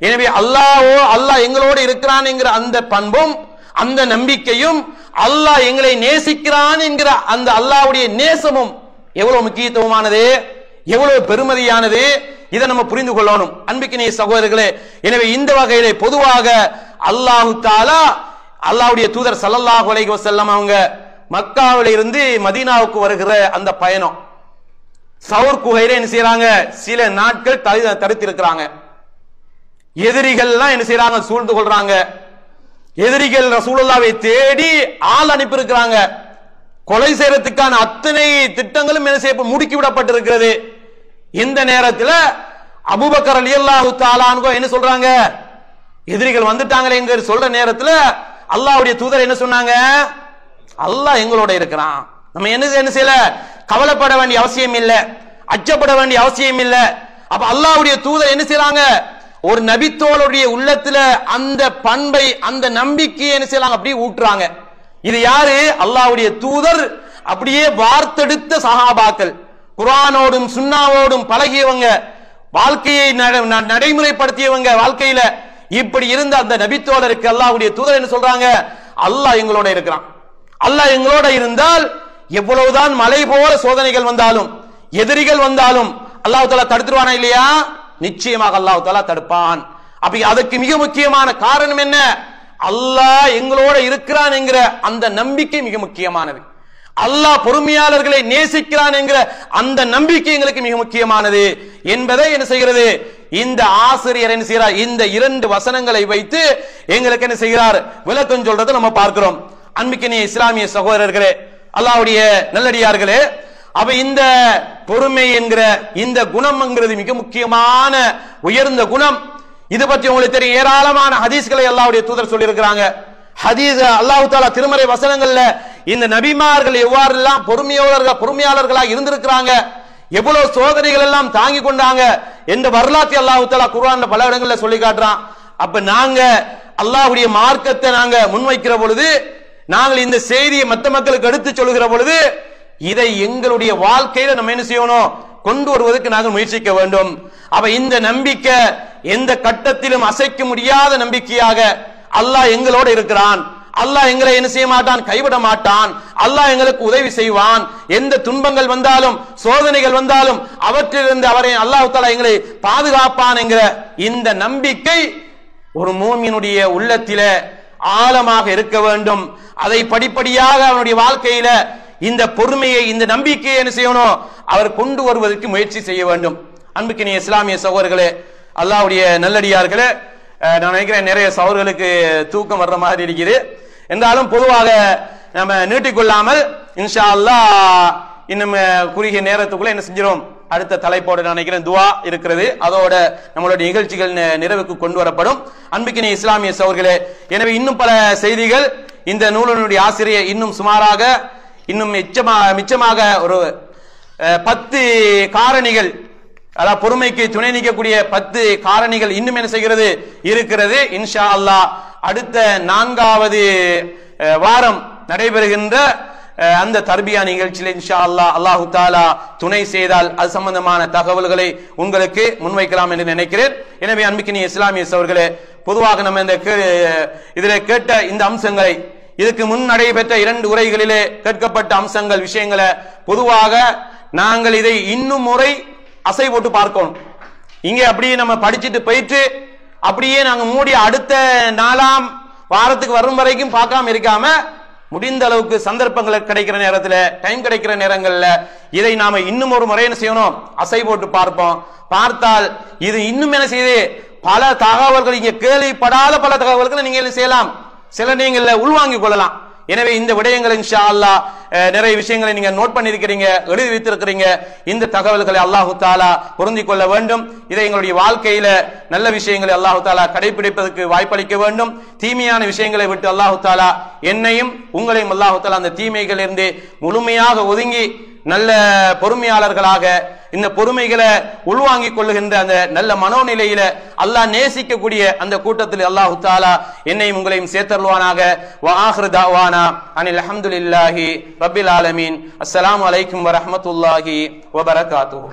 எனவே அல்லாஹ் எங்களோடு இருக்கிறான் என்கிற அந்த பண்பும் அந்த நம்பிக்கையும் அல்லாஹ் எங்களை நேசிக்கிறான் என்கிற அந்த அல்லாஹ்வுடைய நேசமும் எவ்வளவு முக்கியத்துவமானது, எவ்வளவு பெருமதியானது, இதை நம்ம புரிந்து கொள்ளணும் அன்பிக்கினே சகோதரர்களே. எனவே இந்த வகையிலே பொதுவாக அல்லாஹ் தஆலா அல்லாஹ்வுடைய தூதர் ஸல்லல்லாஹு அலைஹி வஸல்லம் அவங்க மக்காவில இருந்து மதீனாவுக்கு வருகிற அந்த பயணம் சவுர் குகையில என்ன செய்யறாங்க, சில நாட்கள் தடுத்து இருக்கிறாங்க. எதிரிகள் எல்லாம் என்ன செய்யறாங்க, சூழ்ந்து கொள்றாங்க. எதிரிகள் ரசூலுல்லாவை தேடி ஆள் அனுப்பி இருக்கிறாங்க. கொலை செய்யறதுக்கான அத்தனை திட்டங்களும் என்ன செய்ய முடுக்கி விடப்பட்டிருக்கிறது. இந்த நேரத்தில் அபூபக்கர் ரலியல்லாஹு தஆலா அன்ஹு என்ன சொல்றாங்க, எதிரிகள் வந்துட்டாங்களே என்கிற சொல்ற நேரத்தில் அல்லாஹ்வுடைய தூதர் என்ன சொன்னாங்க, அல்லாஹ் எங்களோட இருக்கிறான், நம்ம என்ன செய்யல, கவலைப்பட வேண்டிய அவசியம் இல்லை, அச்சப்பட வேண்டிய அவசியம் இல்லை. அப்ப அல்லாஹ்வுடைய தூதர் என்ன செய்யறாங்க, ஒரு நபித்தோளுடைய உள்ளத்துல அந்த பண்பை அந்த நம்பிக்கையை என்ன செய்யலாம் அப்படியே ஊட்டுறாங்க. இது யாரு, அல்லாஹ்வுடைய தூதர் அப்படியே வார்த்தெடுத்த சஹாபாக்கள், குர்ஆனோடும் சுன்னாவோடும் பழகியவங்க, வாழ்க்கையை நடைமுறைப்படுத்தியவங்க வாழ்க்கையில. இப்படி இருந்த அந்த நபித்தோழருக்கு அல்லாஹ்வுடைய தூதர் என்ன சொல்றாங்க, அல்லாஹ் எங்களோட இருக்கிறான். அல்லாஹ் எங்களோட இருந்தால் எவ்வளவுதான் மலை போல சோதனைகள் வந்தாலும் எதிரிகள் வந்தாலும் அல்லாஹ் தஆலா தடுத்துருவானா இல்லையா, நிச்சயமாக அல்லாஹ் தஆலா தடுப்பான். அப்ப அதுக்கு மிக முக்கியமான காரணம் என்ன, அல்லாஹ் எங்களோட இருக்கிறான் என்கிற அந்த நம்பிக்கை மிக முக்கியமானது. அல்லாஹ் பொறுமையாளர்களை நேசிக்கிறான் என்கிற அந்த நம்பிக்கை எங்களுக்கு மிக முக்கியமானது என்பதை என்ன செய்கிறது, இந்த ஆசிரியர் என்ன செய்கிறார், இந்த இரண்டு வசனங்களை வைத்து எங்களுக்கு என்ன செய்கிறார், விளக்கம் சொல்றதை நம்ம பார்க்கிறோம். அன்பிக்கினிய இஸ்லாமிய சகோதரர்களே, அல்லாஹ்வுடைய நல்லடியார்களே, அப்ப இந்த பொறுமை என்கிற இந்த குணம்ங்கிறது மிக முக்கியமான உயர்ந்த குணம். இது பற்றி உங்களுக்கு தெரியும், ஏராளமான ஹதீஸ்களை அல்லாஹ்வுடைய தூதர் சொல்லி இருக்கிறாங்க. ஹதீஸ் அல்லாஹ் தஆலா திருமறை வசனங்கள்ல இந்த நபிமார்கள் எவ்வாறெல்லாம் பொறுமையாளர்களாக இருந்திருக்கிறாங்க, எவ்வளவு சோதனைகள் எல்லாம் தாங்கி கொண்டாங்க என்ற வரலாற்றை அல்லாஹ் தஆலா குர்ஆன்ல பல இடங்கள்ல சொல்லி காட்டுறான். அப்ப நாங்க அல்லாஹ்வுடைய மார்க்கத்தை நாங்க முன்வைக்கிற பொழுது, நாங்கள் இந்த செய்தியை மற்ற மக்களுக்கு எடுத்து சொல்லுகிற பொழுது, இதை எங்களுடைய வாழ்க்கையில நம்ம என்ன செய்யணும், கொண்டு வருவதற்கு நாங்கள் முயற்சிக்க வேண்டும். அப்ப இந்த நம்பிக்கை எந்த கட்டத்திலும் அசைக்க முடியாத நம்பிக்கையாக அல்லாஹ் எங்களோட இருக்கிறான், அல்லாஹ் எங்களை என்ன செய்ய மாட்டான், கைவிட மாட்டான், அல்லாஹ் எங்களுக்கு உதவி செய்வான். எந்த துன்பங்கள் வந்தாலும் சோதனைகள் வந்தாலும் அவற்றிலிருந்து அவரை அல்லாஹ் தஆலா எங்களை பாதுகாப்பான் என்கிற இந்த நம்பிக்கை ஒரு மூமினுடைய உள்ளத்தில ஆழமாக இருக்க வேண்டும். அதை படிப்படியாக அவனுடைய வாழ்க்கையில இந்த பொறுமையை இந்த நம்பிக்கையை என்ன செய்யணும், அவர் கொண்டு வருவதற்கு முயற்சி செய்ய வேண்டும். அன்புக்கினிய இஸ்லாமிய சகோதரர்களே, அல்லாஹ்வுடைய நல்லடியார்களே, நான் நினைக்கிறேன் நிறைய சகோதரர்களுக்கு தூக்கம் வர்ற மாதிரி இருக்குது. என்றாலும் பொதுவாக நம்ம நீட்டிக்கொள்ளாமல் இன்ஷா அல்லாஹ் இன்னும் குறுகிய நேரத்துக்குள்ள என்ன செஞ்சிடும், அடுத்த தலைப்போடு நான் நினைக்கிறேன் துவா இருக்கிறது, அதோட நம்மளுடைய நிகழ்ச்சிகள் நிறைவுக்கு கொண்டு வரப்படும். அன்புக்கினிய இஸ்லாமிய சகோதரர்களே, எனவே இன்னும் பல செய்திகள் இந்த நூலினுடைய ஆசிரியர் இன்னும் சுமாராக இன்னும் மிச்சமாக ஒரு 10 காரணிகள், அதாவது பொறுமைக்கு துணை நிற்கக்கூடிய 10 காரணிகள் இன்னும் என்ன செய்கிறது இருக்கிறது. இன்ஷா அல்லாஹ் அடுத்த 4வது வாரம் நடைபெறுகின்ற அந்த தர்பியா நிகழ்ச்சியில் இன்ஷா அல்லாஹ் அல்லாஹு தஆலா துணை செய்தால் அது சம்பந்தமான தகவல்களை உங்களுக்கு முன்வைக்கலாம் என்று நினைக்கிறேன். எனவே அன்பிக்கினிய இஸ்லாமிய சகோதரர்களே, பொதுவாக நம்ம இந்த இதில் கேட்ட இந்த அம்சங்களை, இதுக்கு முன் நடைபெற்ற 2 உரைகளிலே கேட்கப்பட்ட அம்சங்கள் விஷயங்களை பொதுவாக நாங்கள் இதை இன்னும் முறை அசை போட்டு பார்க்கணும். இங்கே அப்படியே நம்ம படிச்சுட்டு போயிட்டு அப்படியே நாங்க மூடி அடுத்த 4ஆம் வாரத்துக்கு வரும் வரைக்கும் பார்க்காம இருக்காம, முடிந்த அளவுக்கு சந்தர்ப்பங்கள் கிடைக்கிற நேரத்தில், டைம் கிடைக்கிற நேரங்கள்ல இதை நாம இன்னும் ஒரு முறை என்ன செய்யணும், அசை போட்டு பார்ப்போம். பார்த்தால் இது இன்னும் என்ன செய்யுது, பல தகவல்கள், இங்க கேள்விப்படாத பல தகவல்களை நீங்க என்ன செய்யலாம், சில நீங்கள உள்வாங்கிக் கொள்ளலாம். எனவே இந்த விடயங்கள் இன்ஷா அல்லாஹ் நிறைய விஷயங்களை நீங்க நோட் பண்ணிருக்கிறீங்க, எழுதி வைத்திருக்கிறீங்க. இந்த தகவல்களை அல்லாஹு தஆலா பொருந்திக் கொள்ள வேண்டும். இதை எங்களுடைய வாழ்க்கையில நல்ல விஷயங்களை அல்லாஹு தஆலா கடைபிடிப்பதற்கு வாய்ப்பளிக்க வேண்டும். தீமையான விஷயங்களை விட்டு அல்லாஹு தஆலா என்னையும் உங்களையும் அல்லாஹு தஆலா அந்த தீமைகளிலிருந்து முழுமையாக ஒதுங்கி நல்ல பொறுமையாளர்களாக இந்த பொறுமைகளை உள்வாங்கிக் கொள்ளுகின்ற அந்த நல்ல மனோநிலையில அல்லாஹ் நேசிக்கக்கூடிய அந்த கூட்டத்தில் அல்லாஹு தஆலா என்னையும் உங்களையும் சேர்த்தருள்வானாக. வ ஆகிரு தஅவானா அனில் ஹம்துலில்லாஹி ரப்பில் ஆலமீன். அஸ்ஸலாமு அலைக்கும் வ ரஹ்மத்துல்லாஹி வ பரகாத்துஹு.